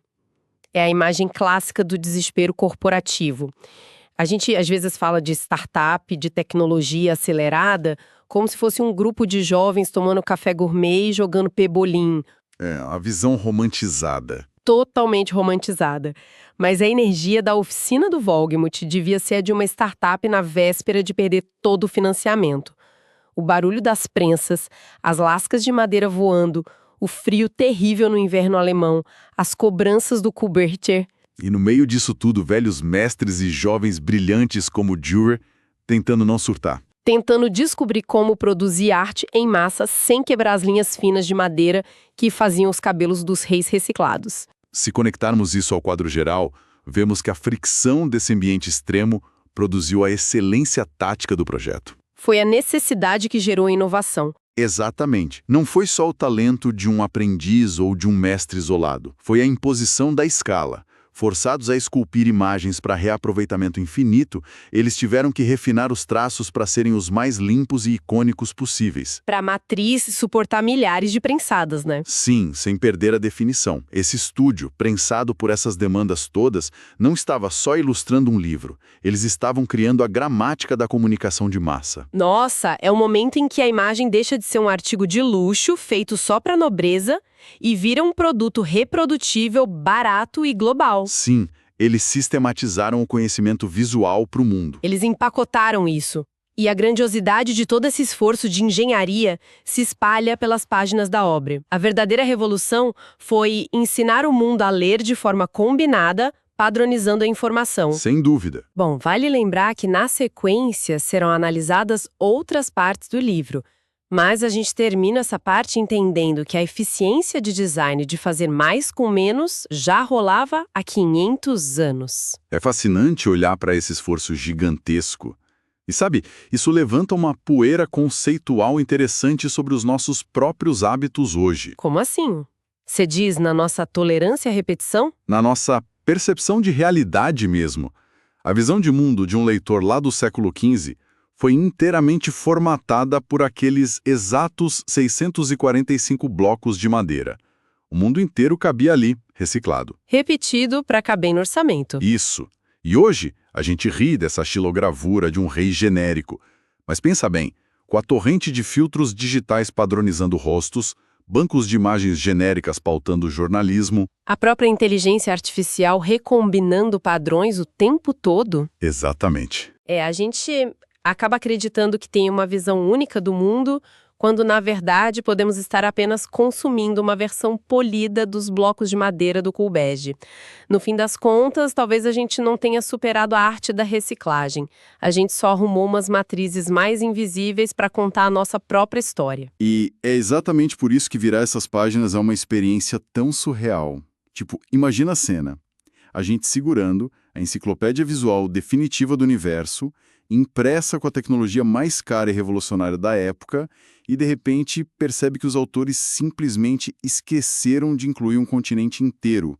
Speaker 1: É a imagem clássica do desespero corporativo. A gente, às vezes, fala de startup, de tecnologia acelerada, como se fosse um grupo de jovens tomando café gourmet e jogando pebolim.
Speaker 2: É, a visão romantizada.
Speaker 1: Totalmente romantizada. Mas a energia da oficina do Wohlgemuth devia ser a de uma startup na véspera de perder todo o financiamento. O barulho das prensas, as lascas de madeira voando, o frio terrível no inverno alemão, as cobranças do Kuberger.
Speaker 2: E no meio disso tudo, velhos mestres e jovens brilhantes como Dürer tentando não surtar.
Speaker 1: Tentando descobrir como produzir arte em massa sem quebrar as linhas finas de madeira que faziam os cabelos dos reis reciclados.
Speaker 2: Se conectarmos isso ao quadro geral, vemos que a fricção desse ambiente extremo produziu a excelência tática do projeto.
Speaker 1: Foi a necessidade que gerou a inovação.
Speaker 2: Exatamente. Não foi só o talento de um aprendiz ou de um mestre isolado. Foi a imposição da escala. Forçados a esculpir imagens para reaproveitamento infinito, eles tiveram que refinar os traços para serem os mais limpos e icônicos possíveis.
Speaker 1: Para a matriz suportar milhares de prensadas, né?
Speaker 2: Sim, sem perder a definição. Esse estúdio, prensado por essas demandas todas, não estava só ilustrando um livro. Eles estavam criando a gramática da comunicação de massa.
Speaker 1: Nossa, é o momento em que a imagem deixa de ser um artigo de luxo feito só para nobreza e vira um produto reprodutível, barato e global.
Speaker 2: Sim, eles sistematizaram o conhecimento visual para o mundo.
Speaker 1: Eles empacotaram isso. E a grandiosidade de todo esse esforço de engenharia se espalha pelas páginas da obra. A verdadeira revolução foi ensinar o mundo a ler de forma combinada, padronizando a informação.
Speaker 2: Sem dúvida.
Speaker 1: Bom, vale lembrar que na sequência serão analisadas outras partes do livro. Mas a gente termina essa parte entendendo que a eficiência de design de fazer mais com menos já rolava há 500 anos.
Speaker 2: É fascinante olhar para esse esforço gigantesco. E sabe, isso levanta uma poeira conceitual interessante sobre os nossos próprios hábitos hoje.
Speaker 1: Como assim? Você diz na nossa tolerância à repetição?
Speaker 2: Na nossa percepção de realidade mesmo. A visão de mundo de um leitor lá do século XV foi inteiramente formatada por aqueles exatos 645 blocos de madeira. O mundo inteiro cabia ali, reciclado.
Speaker 1: Repetido para caber no orçamento.
Speaker 2: Isso. E hoje, a gente ri dessa xilogravura de um rei genérico. Mas pensa bem, com a torrente de filtros digitais padronizando rostos, bancos de imagens genéricas pautando jornalismo...
Speaker 1: A própria inteligência artificial recombinando padrões o tempo todo?
Speaker 2: Exatamente.
Speaker 1: A gente acaba acreditando que tem uma visão única do mundo, quando, na verdade, podemos estar apenas consumindo uma versão polida dos blocos de madeira do Coolbege. No fim das contas, talvez a gente não tenha superado a arte da reciclagem. A gente só arrumou umas matrizes mais invisíveis para contar a nossa própria história.
Speaker 2: E é exatamente por isso que virar essas páginas é uma experiência tão surreal. Tipo, imagina a cena. A gente segurando a enciclopédia visual definitiva do universo, impressa com a tecnologia mais cara e revolucionária da época, e de repente percebe que os autores simplesmente esqueceram de incluir um continente inteiro.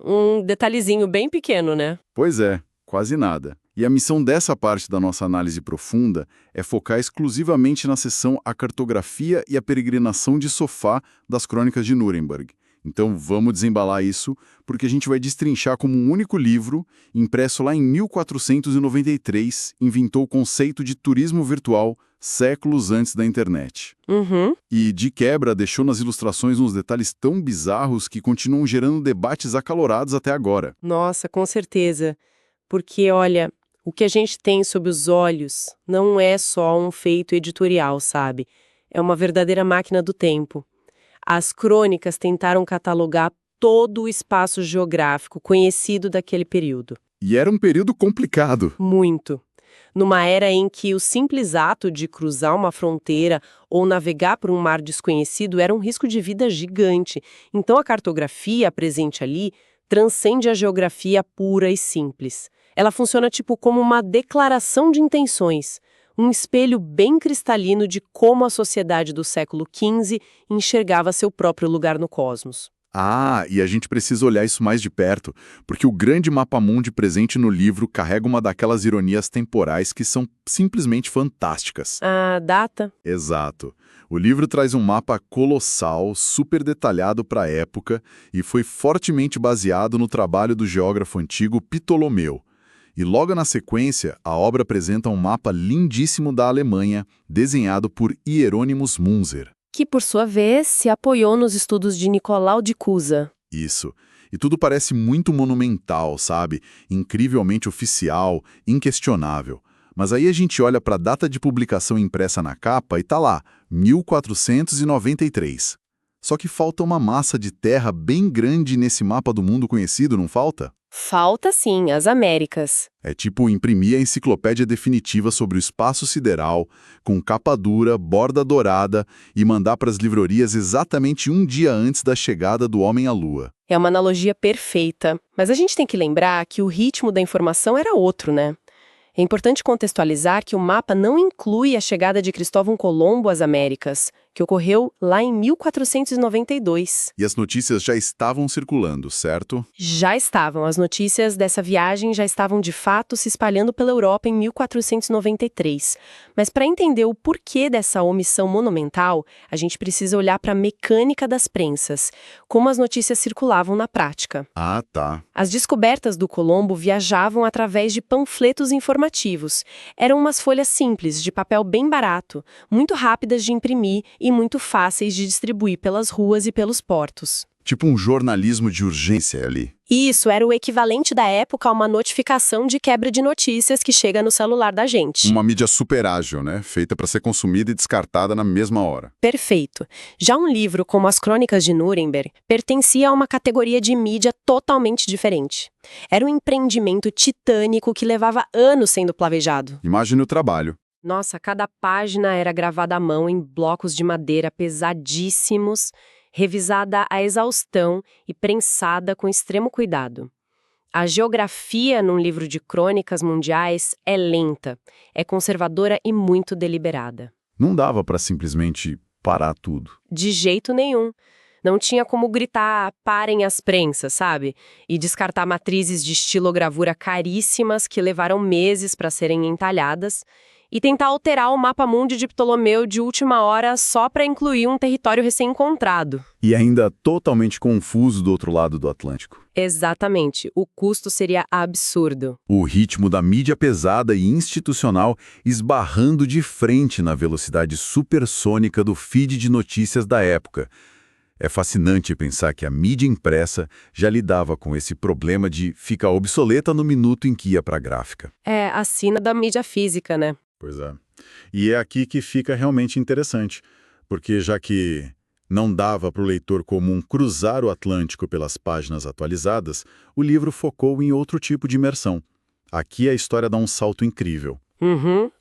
Speaker 1: Um detalhezinho bem pequeno, né?
Speaker 2: Pois é, quase nada. E a missão dessa parte da nossa análise profunda é focar exclusivamente na seção A Cartografia e a Peregrinação de Sofá das Crônicas de Nuremberg. Então vamos desembalar isso, porque a gente vai destrinchar como um único livro, impresso lá em 1493, inventou o conceito de turismo virtual séculos antes da internet. E, de quebra, deixou nas ilustrações uns detalhes tão bizarros que continuam gerando debates acalorados até agora.
Speaker 1: Nossa, com certeza. Porque, olha, o que a gente tem sob os olhos não é só um feito editorial, sabe? É uma verdadeira máquina do tempo. As crônicas tentaram catalogar todo o espaço geográfico conhecido daquele período.
Speaker 2: E era um período complicado.
Speaker 1: Muito. Numa era em que o simples ato de cruzar uma fronteira ou navegar por um mar desconhecido era um risco de vida gigante. Então a cartografia presente ali transcende a geografia pura e simples. Ela funciona tipo como uma declaração de intenções. Um espelho bem cristalino de como a sociedade do século XV enxergava seu próprio lugar no cosmos.
Speaker 2: E a gente precisa olhar isso mais de perto, porque o grande mapa-mundi presente no livro carrega uma daquelas ironias temporais que são simplesmente fantásticas.
Speaker 1: A data?
Speaker 2: Exato. O livro traz um mapa colossal, super detalhado para a época e foi fortemente baseado no trabalho do geógrafo antigo Ptolomeu. E logo na sequência, a obra apresenta um mapa lindíssimo da Alemanha, desenhado por Hieronymus Munzer.
Speaker 1: Que, por sua vez, se apoiou nos estudos de Nicolau de Cusa.
Speaker 2: Isso. E tudo parece muito monumental, sabe? Incrivelmente oficial, inquestionável. Mas aí a gente olha para a data de publicação impressa na capa e tá lá, 1493. Só que falta uma massa de terra bem grande nesse mapa do mundo conhecido, não falta?
Speaker 1: Falta sim, as Américas.
Speaker 2: É tipo imprimir a enciclopédia definitiva sobre o espaço sideral, com capa dura, borda dourada, e mandar para as livrarias exatamente um dia antes da chegada do homem à Lua.
Speaker 1: É uma analogia perfeita, mas a gente tem que lembrar que o ritmo da informação era outro, né? É importante contextualizar que o mapa não inclui a chegada de Cristóvão Colombo às Américas, que ocorreu lá em 1492.
Speaker 2: E as notícias já estavam circulando, certo?
Speaker 1: Já estavam, as notícias dessa viagem já estavam de fato se espalhando pela Europa em 1493. Mas para entender o porquê dessa omissão monumental, a gente precisa olhar para a mecânica das prensas, como as notícias circulavam na prática.
Speaker 2: Ah, tá.
Speaker 1: As descobertas do Colombo viajavam através de panfletos informativos. Eram umas folhas simples, de papel bem barato, muito rápidas de imprimir e muito fáceis de distribuir pelas ruas e pelos portos.
Speaker 2: Tipo um jornalismo de urgência ali.
Speaker 1: Isso era o equivalente da época a uma notificação de quebra de notícias que chega no celular da gente.
Speaker 2: Uma mídia super ágil, né? Feita para ser consumida e descartada na mesma hora.
Speaker 1: Perfeito. Já um livro como As Crônicas de Nuremberg pertencia a uma categoria de mídia totalmente diferente. Era um empreendimento titânico que levava anos sendo planejado.
Speaker 2: Imagine o trabalho.
Speaker 1: Nossa, cada página era gravada à mão em blocos de madeira pesadíssimos, revisada à exaustão e prensada com extremo cuidado. A geografia num livro de crônicas mundiais é lenta, é conservadora e muito deliberada.
Speaker 2: Não dava para simplesmente parar tudo.
Speaker 1: De jeito nenhum. Não tinha como gritar, parem as prensas, sabe? E descartar matrizes de estilogravura caríssimas que levaram meses para serem entalhadas, e tentar alterar o mapa mundi de Ptolomeu de última hora só para incluir um território recém-encontrado.
Speaker 2: E ainda totalmente confuso do outro lado do Atlântico.
Speaker 1: Exatamente. O custo seria absurdo.
Speaker 2: O ritmo da mídia pesada e institucional esbarrando de frente na velocidade supersônica do feed de notícias da época. É fascinante pensar que a mídia impressa já lidava com esse problema de ficar obsoleta no minuto em que ia para a gráfica.
Speaker 1: É a sina da mídia física, né?
Speaker 2: Pois é. E é aqui que fica realmente interessante, porque já que não dava para o leitor comum cruzar o Atlântico pelas páginas atualizadas, o livro focou em outro tipo de imersão. Aqui a história dá um salto incrível.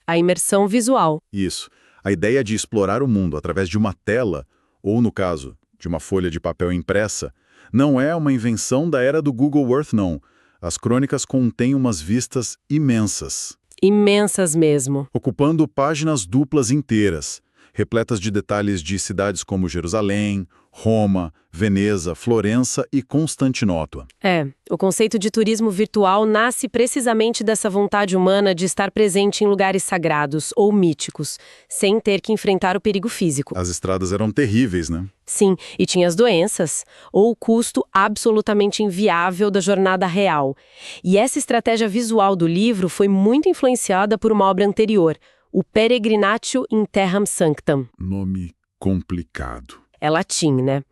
Speaker 1: A imersão visual.
Speaker 2: Isso. A ideia de explorar o mundo através de uma tela, ou no caso, de uma folha de papel impressa, não é uma invenção da era do Google Earth, não. As crônicas contêm umas vistas imensas.
Speaker 1: Imensas mesmo.
Speaker 2: Ocupando páginas duplas inteiras, repletas de detalhes de cidades como Jerusalém, Roma, Veneza, Florença e Constantinopla.
Speaker 1: O conceito de turismo virtual nasce precisamente dessa vontade humana de estar presente em lugares sagrados ou míticos, sem ter que enfrentar o perigo físico.
Speaker 2: As estradas eram terríveis, né?
Speaker 1: Sim, e tinha as doenças, ou o custo absolutamente inviável da jornada real. E essa estratégia visual do livro foi muito influenciada por uma obra anterior, o Peregrinatio in Terram Sanctam.
Speaker 2: Nome complicado.
Speaker 1: É latim, né?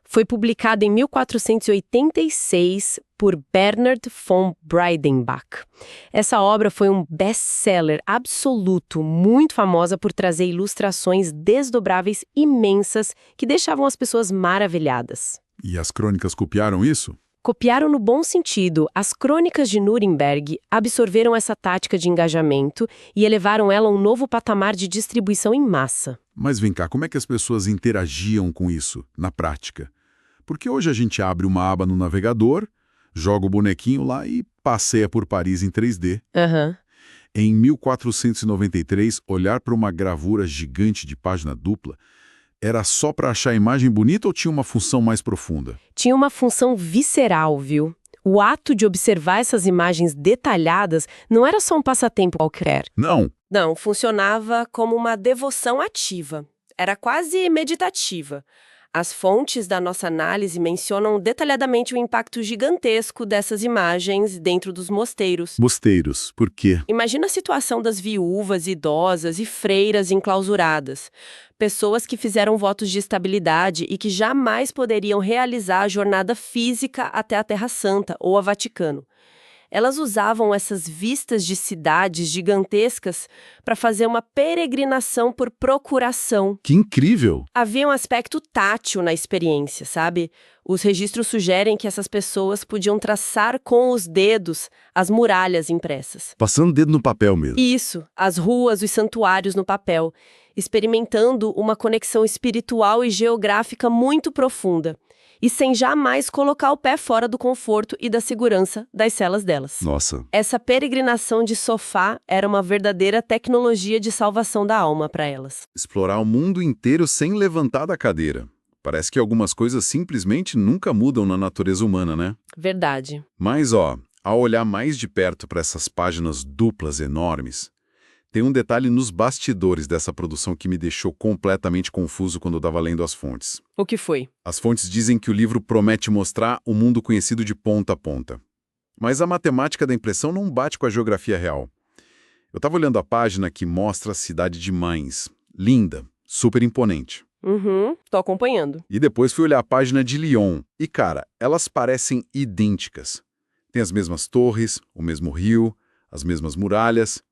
Speaker 1: Foi publicado em 1486 por Bernard von Breidenbach. Essa obra foi um best-seller absoluto, muito famosa por trazer ilustrações desdobráveis imensas que deixavam as pessoas maravilhadas.
Speaker 2: E as crônicas copiaram isso?
Speaker 1: Copiaram no bom sentido. As crônicas de Nuremberg absorveram essa tática de engajamento e elevaram ela a um novo patamar de distribuição em massa.
Speaker 2: Mas vem cá, como é que as pessoas interagiam com isso, na prática? Porque hoje a gente abre uma aba no navegador, joga o bonequinho lá e passeia por Paris em 3D. Em 1493, olhar para uma gravura gigante de página dupla era só para achar a imagem bonita ou tinha uma função mais profunda?
Speaker 1: Tinha uma função visceral, viu? O ato de observar essas imagens detalhadas não era só um passatempo qualquer.
Speaker 2: Não.
Speaker 1: Não, funcionava como uma devoção ativa. Era quase meditativa. As fontes da nossa análise mencionam detalhadamente o impacto gigantesco dessas imagens dentro dos mosteiros.
Speaker 2: Mosteiros, por quê?
Speaker 1: Imagina a situação das viúvas, idosas e freiras enclausuradas. Pessoas que fizeram votos de estabilidade e que jamais poderiam realizar a jornada física até a Terra Santa ou a Vaticano. Elas usavam essas vistas de cidades gigantescas para fazer uma peregrinação por procuração.
Speaker 2: Que incrível!
Speaker 1: Havia um aspecto tátil na experiência, sabe? Os registros sugerem que essas pessoas podiam traçar com os dedos as muralhas impressas.
Speaker 2: Passando o dedo no papel mesmo.
Speaker 1: Isso, as ruas, os santuários no papel, experimentando uma conexão espiritual e geográfica muito profunda. E sem jamais colocar o pé fora do conforto e da segurança das celas delas.
Speaker 2: Nossa.
Speaker 1: Essa peregrinação de sofá era uma verdadeira tecnologia de salvação da alma para elas.
Speaker 2: Explorar o mundo inteiro sem levantar da cadeira. Parece que algumas coisas simplesmente nunca mudam na natureza humana, né?
Speaker 1: Verdade.
Speaker 2: Mas, ao olhar mais de perto para essas páginas duplas enormes, tem um detalhe nos bastidores dessa produção que me deixou completamente confuso quando eu estava lendo as fontes.
Speaker 1: O que foi?
Speaker 2: As fontes dizem que o livro promete mostrar o mundo conhecido de ponta a ponta. Mas a matemática da impressão não bate com a geografia real. Eu estava olhando a página que mostra a cidade de Mainz. Linda, super imponente.
Speaker 1: Tô acompanhando.
Speaker 2: E depois fui olhar a página de Lyon. E, cara, elas parecem idênticas. Tem as mesmas torres, o mesmo rio, as mesmas muralhas.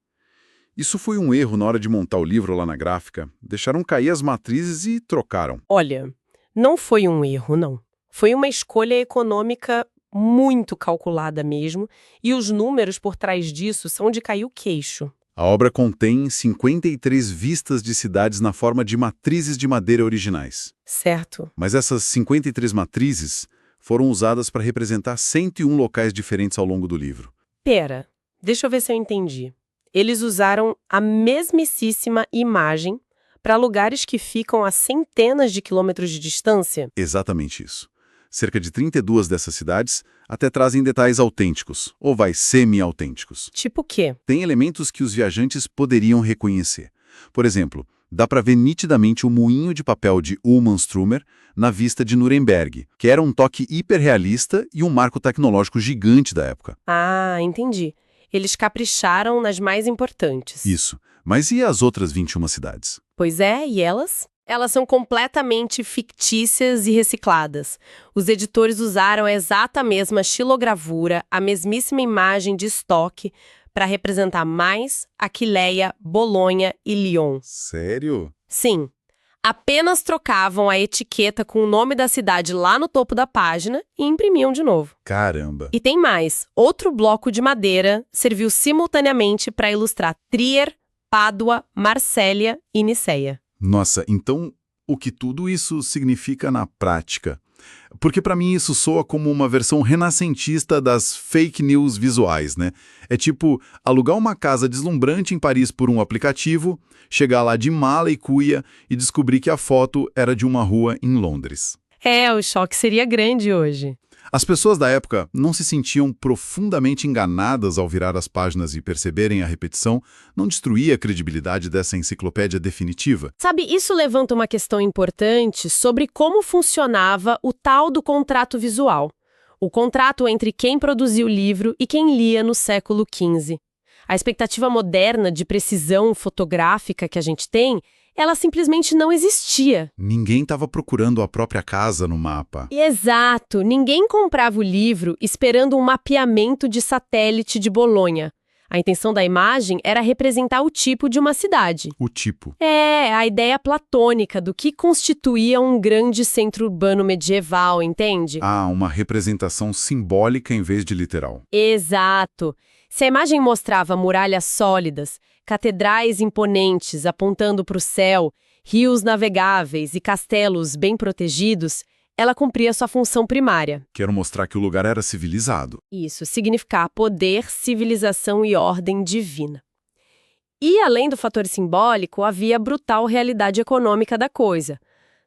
Speaker 2: Isso foi um erro na hora de montar o livro lá na gráfica. Deixaram cair as matrizes e trocaram.
Speaker 1: Olha, não foi um erro, não. Foi uma escolha econômica muito calculada mesmo, e os números por trás disso são de cair o queixo.
Speaker 2: A obra contém 53 vistas de cidades na forma de matrizes de madeira originais.
Speaker 1: Certo.
Speaker 2: Mas essas 53 matrizes foram usadas para representar 101 locais diferentes ao longo do livro.
Speaker 1: Pera, deixa eu ver se eu entendi. Eles usaram a mesmíssima imagem para lugares que ficam a centenas de quilômetros de distância?
Speaker 2: Exatamente isso. Cerca de 32 dessas cidades até trazem detalhes autênticos, ou semi-autênticos.
Speaker 1: Tipo o quê?
Speaker 2: Tem elementos que os viajantes poderiam reconhecer. Por exemplo, dá para ver nitidamente o moinho de papel de Ullmann-Strummer na vista de Nuremberg, que era um toque hiperrealista e um marco tecnológico gigante da época.
Speaker 1: Ah, entendi. Eles capricharam nas mais importantes.
Speaker 2: Isso. Mas e as outras 21 cidades?
Speaker 1: Pois é, e elas? Elas são completamente fictícias e recicladas. Os editores usaram a exata mesma xilogravura, a mesmíssima imagem de estoque, para representar Mainz, Aquileia, Bolonha e Lyon.
Speaker 2: Sério?
Speaker 1: Sim. Apenas trocavam a etiqueta com o nome da cidade lá no topo da página e imprimiam de novo.
Speaker 2: Caramba!
Speaker 1: E tem mais. Outro bloco de madeira serviu simultaneamente para ilustrar Trier, Pádua, Marsella e Niceia.
Speaker 2: Nossa, então o que tudo isso significa na prática? Porque para mim isso soa como uma versão renascentista das fake news visuais, né? É tipo alugar uma casa deslumbrante em Paris por um aplicativo, chegar lá de mala e cuia e descobrir que a foto era de uma rua em Londres.
Speaker 1: É, o choque seria grande hoje.
Speaker 2: As pessoas da época não se sentiam profundamente enganadas ao virar as páginas e perceberem a repetição, não destruía a credibilidade dessa enciclopédia definitiva.
Speaker 1: Sabe, isso levanta uma questão importante sobre como funcionava o tal do contrato visual. O contrato entre quem produzia o livro e quem lia no século XV. A expectativa moderna de precisão fotográfica que a gente tem, ela simplesmente não existia.
Speaker 2: Ninguém estava procurando a própria casa no mapa.
Speaker 1: Exato, ninguém comprava o livro esperando um mapeamento de satélite de Bolonha. A intenção da imagem era representar o tipo de uma cidade.
Speaker 2: O tipo.
Speaker 1: É, a ideia platônica do que constituía um grande centro urbano medieval, entende?
Speaker 2: Ah, uma representação simbólica em vez de literal.
Speaker 1: Exato. Se a imagem mostrava muralhas sólidas, catedrais imponentes apontando para o céu, rios navegáveis e castelos bem protegidos, ela cumpria sua função primária.
Speaker 2: Quero mostrar que o lugar era civilizado.
Speaker 1: Isso, significar poder, civilização e ordem divina. E, além do fator simbólico, havia a brutal realidade econômica da coisa.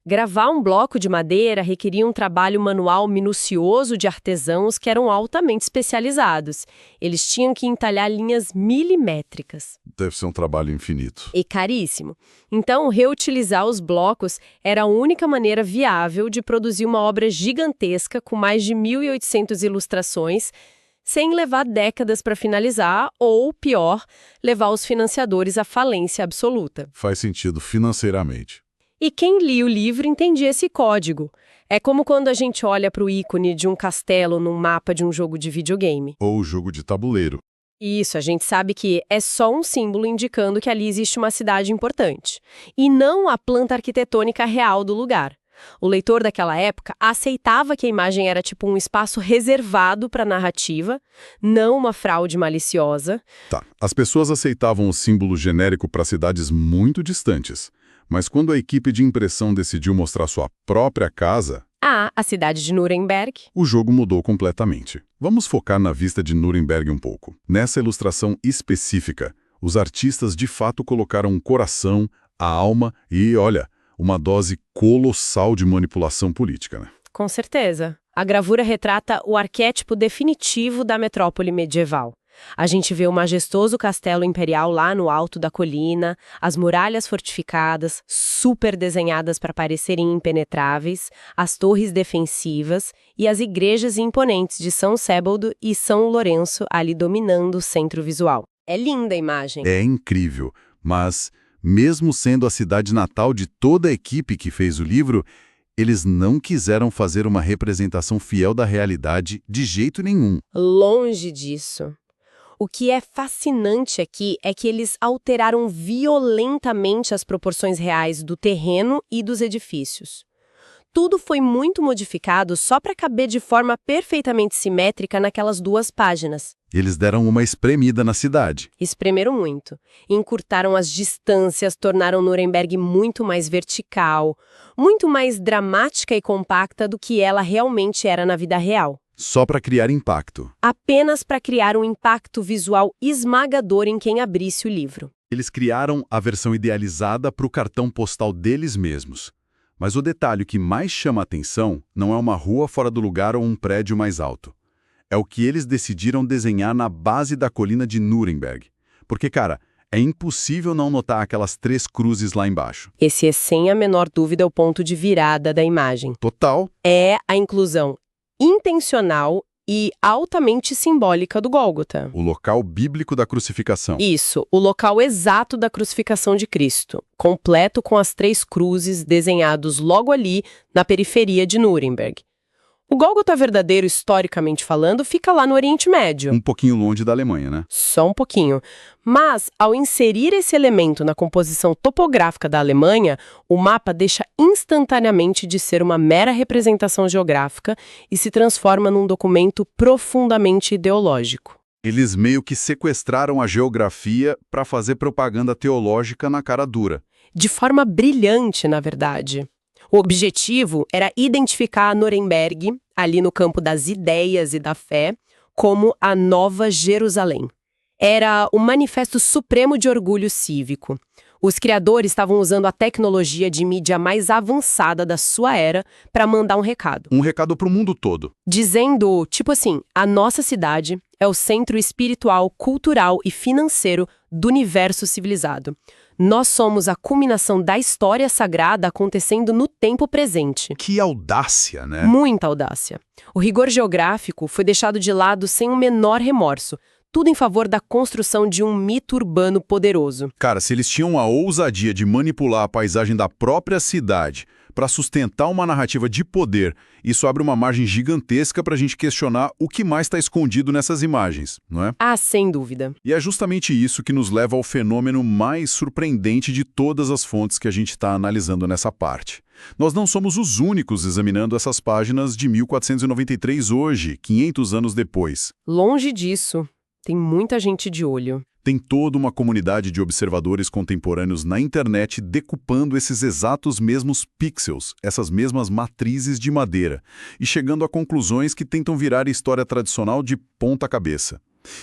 Speaker 1: Gravar um bloco de madeira requeria um trabalho manual minucioso de artesãos que eram altamente especializados. Eles tinham que entalhar linhas milimétricas.
Speaker 2: Deve ser um trabalho infinito.
Speaker 1: E caríssimo. Então, reutilizar os blocos era a única maneira viável de produzir uma obra gigantesca com mais de 1.800 ilustrações, sem levar décadas para finalizar ou, pior, levar os financiadores à falência absoluta.
Speaker 2: Faz sentido financeiramente.
Speaker 1: E quem lia o livro entendia esse código. É como quando a gente olha para o ícone de um castelo num mapa de um jogo de videogame.
Speaker 2: Ou jogo de tabuleiro.
Speaker 1: Isso, a gente sabe que é só um símbolo indicando que ali existe uma cidade importante, e não a planta arquitetônica real do lugar. O leitor daquela época aceitava que a imagem era tipo um espaço reservado para a narrativa, não uma fraude maliciosa.
Speaker 2: Tá, as pessoas aceitavam o símbolo genérico para cidades muito distantes, mas quando a equipe de impressão decidiu mostrar sua própria casa,
Speaker 1: A cidade de Nuremberg.
Speaker 2: o jogo mudou completamente. Vamos focar na vista de Nuremberg um pouco. Nessa ilustração específica, os artistas de fato colocaram um coração, a alma e, olha, uma dose colossal de manipulação política, né?
Speaker 1: Com certeza. A gravura retrata o arquétipo definitivo da metrópole medieval. A gente vê o majestoso castelo imperial lá no alto da colina, as muralhas fortificadas, super desenhadas para parecerem impenetráveis, as torres defensivas e as igrejas imponentes de São Sebald e São Lourenço ali dominando o centro visual. É linda a imagem.
Speaker 2: É incrível, mas, mesmo sendo a cidade natal de toda a equipe que fez o livro, eles não quiseram fazer uma representação fiel da realidade de jeito nenhum.
Speaker 1: Longe disso. O que é fascinante aqui é que eles alteraram violentamente as proporções reais do terreno e dos edifícios. Tudo foi muito modificado só para caber de forma perfeitamente simétrica naquelas 2 páginas.
Speaker 2: Eles deram uma espremida na cidade.
Speaker 1: Espremeram muito, encurtaram as distâncias, tornaram Nuremberg muito mais vertical, muito mais dramática e compacta do que ela realmente era na vida real.
Speaker 2: Só para criar impacto.
Speaker 1: Apenas para criar um impacto visual esmagador em quem abrisse o livro.
Speaker 2: Eles criaram a versão idealizada para o cartão postal deles mesmos. Mas o detalhe que mais chama a atenção não é uma rua fora do lugar ou um prédio mais alto. É o que eles decidiram desenhar na base da colina de Nuremberg. Porque, cara, é impossível não notar aquelas 3 cruzes lá embaixo.
Speaker 1: Esse é sem a menor dúvida o ponto de virada da imagem.
Speaker 2: Total.
Speaker 1: É a inclusão intencional e altamente simbólica do Gólgota.
Speaker 2: O local bíblico da crucificação.
Speaker 1: Isso, o local exato da crucificação de Cristo, completo com as 3 cruzes desenhados logo ali na periferia de Nuremberg. O Gólgota verdadeiro, historicamente falando, fica lá no Oriente Médio.
Speaker 2: Um pouquinho longe da Alemanha, né?
Speaker 1: Só um pouquinho. Mas, ao inserir esse elemento na composição topográfica da Alemanha, o mapa deixa instantaneamente de ser uma mera representação geográfica e se transforma num documento profundamente ideológico.
Speaker 2: Eles meio que sequestraram a geografia para fazer propaganda teológica na cara dura.
Speaker 1: De forma brilhante, na verdade. O objetivo era identificar Nuremberg, ali no campo das ideias e da fé, como a Nova Jerusalém. Era o manifesto supremo de orgulho cívico. Os criadores estavam usando a tecnologia de mídia mais avançada da sua era para mandar um recado.
Speaker 2: Um recado para o mundo todo.
Speaker 1: Dizendo, tipo assim, a nossa cidade é o centro espiritual, cultural e financeiro do universo civilizado. Nós somos a culminação da história sagrada acontecendo no tempo presente.
Speaker 2: Que audácia, né?
Speaker 1: Muita audácia. O rigor geográfico foi deixado de lado sem o menor remorso. Tudo em favor da construção de um mito urbano poderoso.
Speaker 2: Cara, se eles tinham a ousadia de manipular a paisagem da própria cidade para sustentar uma narrativa de poder, isso abre uma margem gigantesca para a gente questionar o que mais está escondido nessas imagens, não é?
Speaker 1: Ah, sem dúvida.
Speaker 2: E é justamente isso que nos leva ao fenômeno mais surpreendente de todas as fontes que a gente está analisando nessa parte. Nós não somos os únicos examinando essas páginas de 1493 hoje, 500 anos depois.
Speaker 1: Longe disso. Tem muita gente de olho.
Speaker 2: Tem toda uma comunidade de observadores contemporâneos na internet decupando esses exatos mesmos pixels, essas mesmas matrizes de madeira, e chegando a conclusões que tentam virar a história tradicional de ponta cabeça.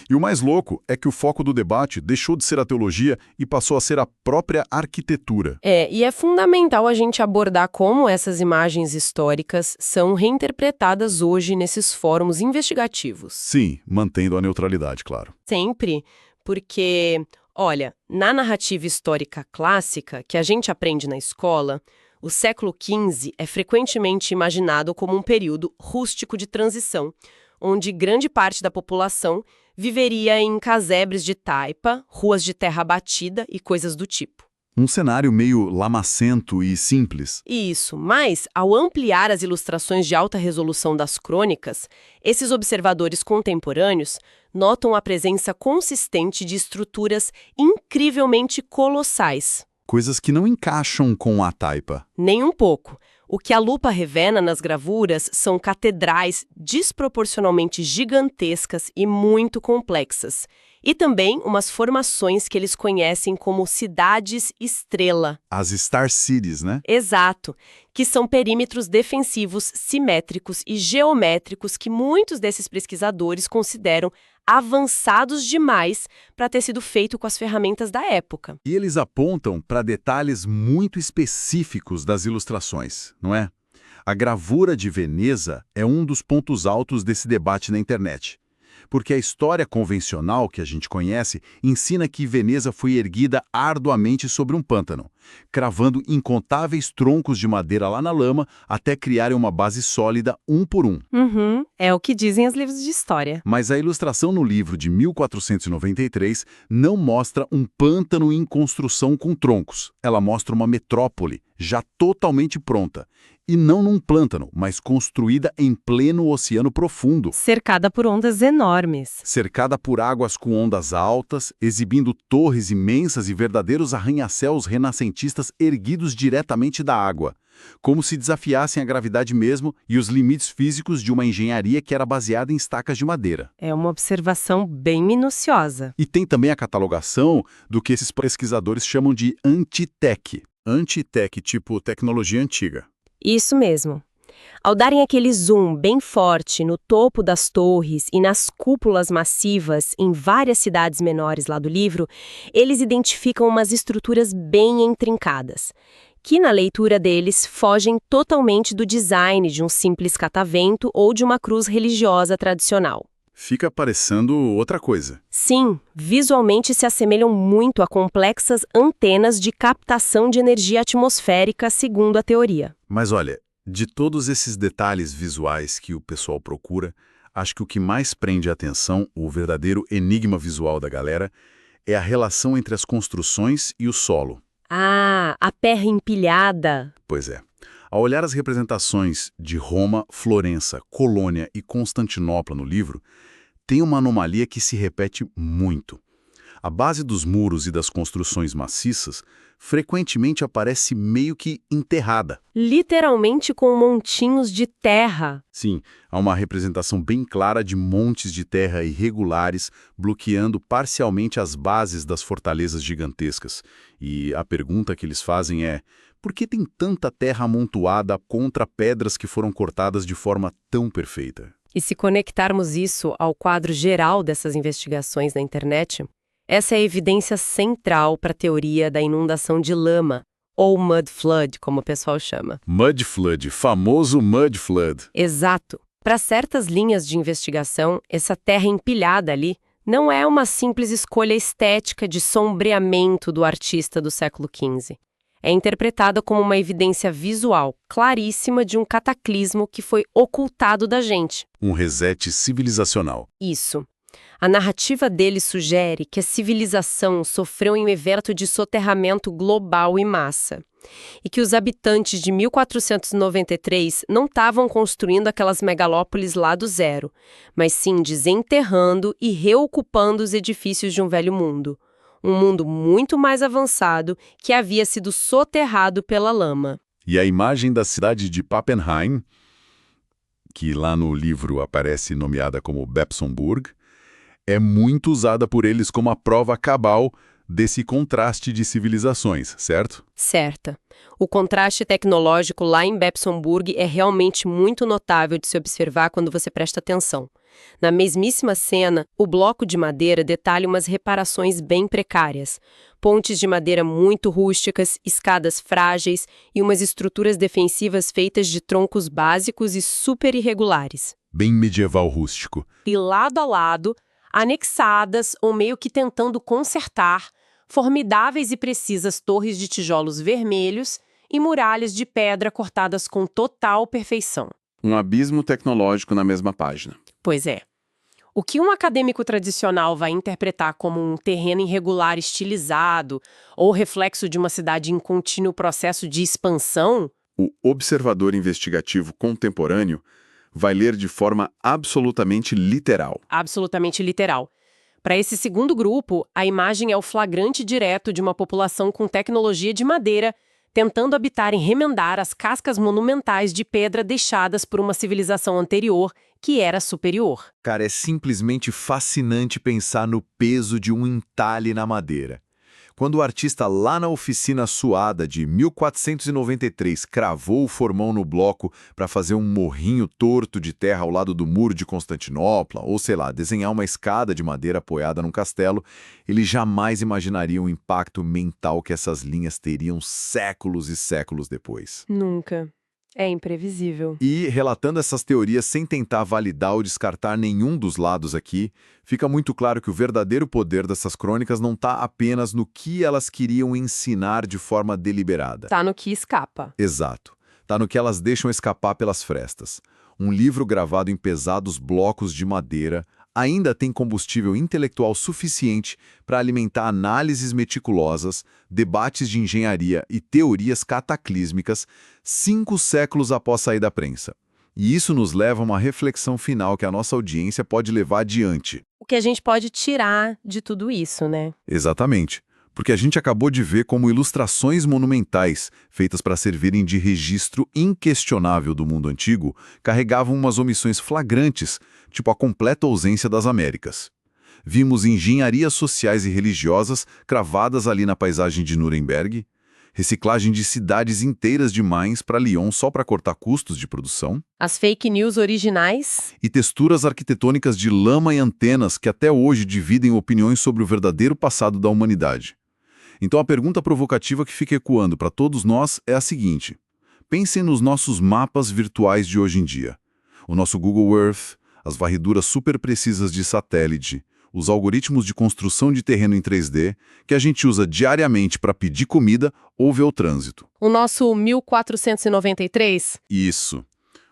Speaker 2: E o mais louco é que o foco do debate deixou de ser a teologia e passou a ser a própria arquitetura.
Speaker 1: E é fundamental a gente abordar como essas imagens históricas são reinterpretadas hoje nesses fóruns investigativos.
Speaker 2: Sim, mantendo a neutralidade, claro.
Speaker 1: Sempre, porque, olha, na narrativa histórica clássica que a gente aprende na escola, o século XV é frequentemente imaginado como um período rústico de transição, onde grande parte da população viveria em casebres de taipa, ruas de terra batida e coisas do tipo.
Speaker 2: Um cenário meio lamacento e simples.
Speaker 1: Isso, mas ao ampliar as ilustrações de alta resolução das crônicas, esses observadores contemporâneos notam a presença consistente de estruturas incrivelmente colossais.
Speaker 2: Coisas que não encaixam com a taipa.
Speaker 1: Nem um pouco. O que a lupa revela nas gravuras são catedrais desproporcionalmente gigantescas e muito complexas. E também umas formações que eles conhecem como cidades-estrela.
Speaker 2: As Star Cities, né?
Speaker 1: Exato, que são perímetros defensivos simétricos e geométricos que muitos desses pesquisadores consideram avançados demais para ter sido feito com as ferramentas da época.
Speaker 2: E eles apontam para detalhes muito específicos das ilustrações, não é? A gravura de Veneza é um dos pontos altos desse debate na internet. Porque a história convencional que a gente conhece ensina que Veneza foi erguida arduamente sobre um pântano, cravando incontáveis troncos de madeira lá na lama até criarem uma base sólida um por um.
Speaker 1: É o que dizem os livros de história.
Speaker 2: Mas a ilustração no livro de 1493 não mostra um pântano em construção com troncos. Ela mostra uma metrópole já totalmente pronta. E não num pântano, mas construída em pleno oceano profundo.
Speaker 1: Cercada por ondas enormes.
Speaker 2: Cercada por águas com ondas altas, exibindo torres imensas e verdadeiros arranha-céus renascentistas erguidos diretamente da água, como se desafiassem a gravidade mesmo e os limites físicos de uma engenharia que era baseada em estacas de madeira.
Speaker 1: É uma observação bem minuciosa.
Speaker 2: E tem também a catalogação do que esses pesquisadores chamam de anti-tech. Anti-tech, tipo tecnologia antiga.
Speaker 1: Isso mesmo. Ao darem aquele zoom bem forte no topo das torres e nas cúpulas massivas em várias cidades menores lá do livro, eles identificam umas estruturas bem intrincadas, que na leitura deles fogem totalmente do design de um simples catavento ou de uma cruz religiosa tradicional.
Speaker 2: Fica parecendo outra coisa.
Speaker 1: Sim, visualmente se assemelham muito a complexas antenas de captação de energia atmosférica, segundo a teoria.
Speaker 2: Mas olha, de todos esses detalhes visuais que o pessoal procura, acho que o que mais prende a atenção, o verdadeiro enigma visual da galera, é a relação entre as construções e o solo.
Speaker 1: Ah, a terra empilhada.
Speaker 2: Pois é. Ao olhar as representações de Roma, Florença, Colônia e Constantinopla no livro, tem uma anomalia que se repete muito. A base dos muros e das construções maciças frequentemente aparece meio que enterrada.
Speaker 1: Literalmente com montinhos de terra.
Speaker 2: Sim, há uma representação bem clara de montes de terra irregulares bloqueando parcialmente as bases das fortalezas gigantescas. E a pergunta que eles fazem é: por que tem tanta terra amontoada contra pedras que foram cortadas de forma tão perfeita?
Speaker 1: E se conectarmos isso ao quadro geral dessas investigações na internet, essa é a evidência central para a teoria da inundação de lama, ou mud flood, como o pessoal chama.
Speaker 2: Mud flood, famoso mud flood.
Speaker 1: Exato. Para certas linhas de investigação, essa terra empilhada ali não é uma simples escolha estética de sombreamento do artista do século XV. É interpretada como uma evidência visual claríssima de um cataclismo que foi ocultado da gente.
Speaker 2: Um reset civilizacional.
Speaker 1: Isso. A narrativa dele sugere que a civilização sofreu um evento de soterramento global em massa. E que os habitantes de 1493 não estavam construindo aquelas megalópolis lá do zero, mas sim desenterrando e reocupando os edifícios de um velho mundo. Um mundo muito mais avançado que havia sido soterrado pela lama.
Speaker 2: E a imagem da cidade de Pappenheim, que lá no livro aparece nomeada como Bebsonburg, é muito usada por eles como a prova cabal desse contraste de civilizações, certo?
Speaker 1: Certa. O contraste tecnológico lá em Bebsonburg é realmente muito notável de se observar quando você presta atenção. Na mesmíssima cena, o bloco de madeira detalha umas reparações bem precárias. Pontes de madeira muito rústicas, escadas frágeis e umas estruturas defensivas feitas de troncos básicos e super irregulares.
Speaker 2: Bem medieval rústico.
Speaker 1: E lado a lado, anexadas ou meio que tentando consertar, formidáveis e precisas torres de tijolos vermelhos e muralhas de pedra cortadas com total perfeição.
Speaker 2: Um abismo tecnológico na mesma página.
Speaker 1: Pois é. O que um acadêmico tradicional vai interpretar como um terreno irregular estilizado ou reflexo de uma cidade em contínuo processo de expansão,
Speaker 2: O observador investigativo contemporâneo vai ler de forma absolutamente literal.
Speaker 1: absolutamente literal. Para esse segundo grupo, a imagem é o flagrante direto de uma população com tecnologia de madeira tentando habitar e remendar as cascas monumentais de pedra deixadas por uma civilização anterior que era superior.
Speaker 5: Cara, é simplesmente fascinante pensar no peso de um entalhe na madeira. Quando o artista lá na oficina suada de 1493 cravou o formão no bloco para fazer um morrinho torto de terra ao lado do muro de Constantinopla, ou sei lá, desenhar uma escada de madeira apoiada num castelo, ele jamais imaginaria o impacto mental que essas linhas teriam séculos e séculos depois.
Speaker 1: Nunca. É imprevisível.
Speaker 5: E, relatando essas teorias sem tentar validar ou descartar nenhum dos lados aqui, fica muito claro que o verdadeiro poder dessas crônicas não está apenas no que elas queriam ensinar de forma deliberada.
Speaker 1: Tá no que escapa.
Speaker 5: Exato. Está no que elas deixam escapar pelas frestas. Um livro gravado em pesados blocos de madeira ainda tem combustível intelectual suficiente para alimentar análises meticulosas, debates de engenharia e teorias cataclísmicas 5 séculos após sair da prensa. E isso nos leva a uma reflexão final que a nossa audiência pode levar adiante.
Speaker 1: O que a gente pode tirar de tudo isso, né?
Speaker 2: Exatamente. Porque a gente acabou de ver como ilustrações monumentais, feitas para servirem de registro inquestionável do mundo antigo, carregavam umas omissões flagrantes, tipo a completa ausência das Américas. Vimos engenharias sociais e religiosas cravadas ali na paisagem de Nuremberg, reciclagem de cidades inteiras de Mainz para Lyon só para cortar custos de produção,
Speaker 1: As fake news originais.
Speaker 2: e texturas arquitetônicas de lama e antenas que até hoje dividem opiniões sobre o verdadeiro passado da humanidade. Então a pergunta provocativa que fica ecoando para todos nós é a seguinte: pensem nos nossos mapas virtuais de hoje em dia. O nosso Google Earth, as varreduras super precisas de satélite, os algoritmos de construção de terreno em 3D que a gente usa diariamente para pedir comida ou ver o trânsito.
Speaker 1: O nosso 1493.
Speaker 2: Isso.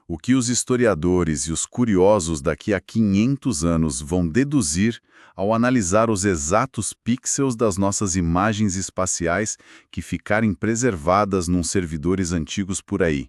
Speaker 2: O que os historiadores e os curiosos daqui a 500 anos vão deduzir ao analisar os exatos pixels das nossas imagens espaciais que ficarem preservadas nos servidores antigos por aí.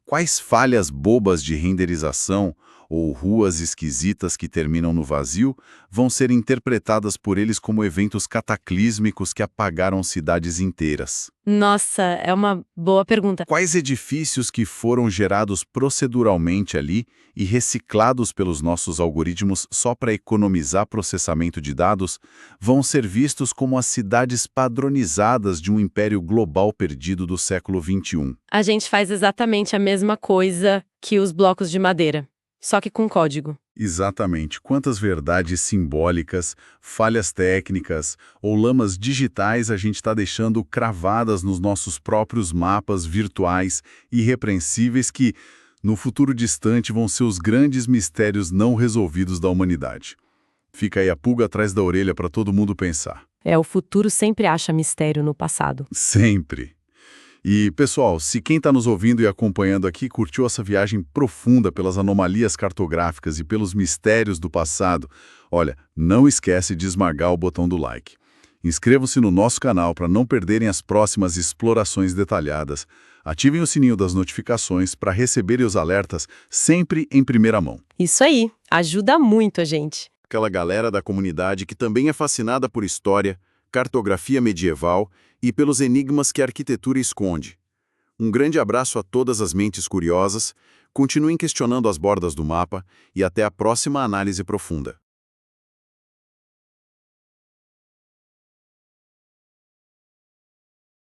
Speaker 2: Quais falhas bobas de renderização ou ruas esquisitas que terminam no vazio vão ser interpretadas por eles como eventos cataclísmicos que apagaram cidades inteiras?
Speaker 1: Nossa, é uma boa pergunta.
Speaker 2: Quais edifícios que foram gerados proceduralmente ali e reciclados pelos nossos algoritmos só para economizar processamento de dados vão ser vistos como as cidades padronizadas de um império global perdido do século XXI?
Speaker 1: A gente faz exatamente a mesma coisa que os blocos de madeira, só que com código.
Speaker 2: Exatamente. Quantas verdades simbólicas, falhas técnicas ou lamas digitais a gente está deixando cravadas nos nossos próprios mapas virtuais irrepreensíveis que, no futuro distante, vão ser os grandes mistérios não resolvidos da humanidade. Fica aí a pulga atrás da orelha para todo mundo pensar.
Speaker 1: O futuro sempre acha mistério no passado.
Speaker 2: Sempre. E, pessoal, se quem está nos ouvindo e acompanhando aqui curtiu essa viagem profunda pelas anomalias cartográficas e pelos mistérios do passado, olha, não esquece de esmagar o botão do like. Inscrevam-se no nosso canal para não perderem as próximas explorações detalhadas. Ativem o sininho das notificações para receberem os alertas sempre em primeira mão.
Speaker 1: Isso aí, ajuda muito a gente.
Speaker 2: Aquela galera da comunidade que também é fascinada por história, cartografia medieval e pelos enigmas que a arquitetura esconde. Um grande abraço a todas as mentes curiosas, continuem questionando as bordas do mapa e até a próxima análise profunda.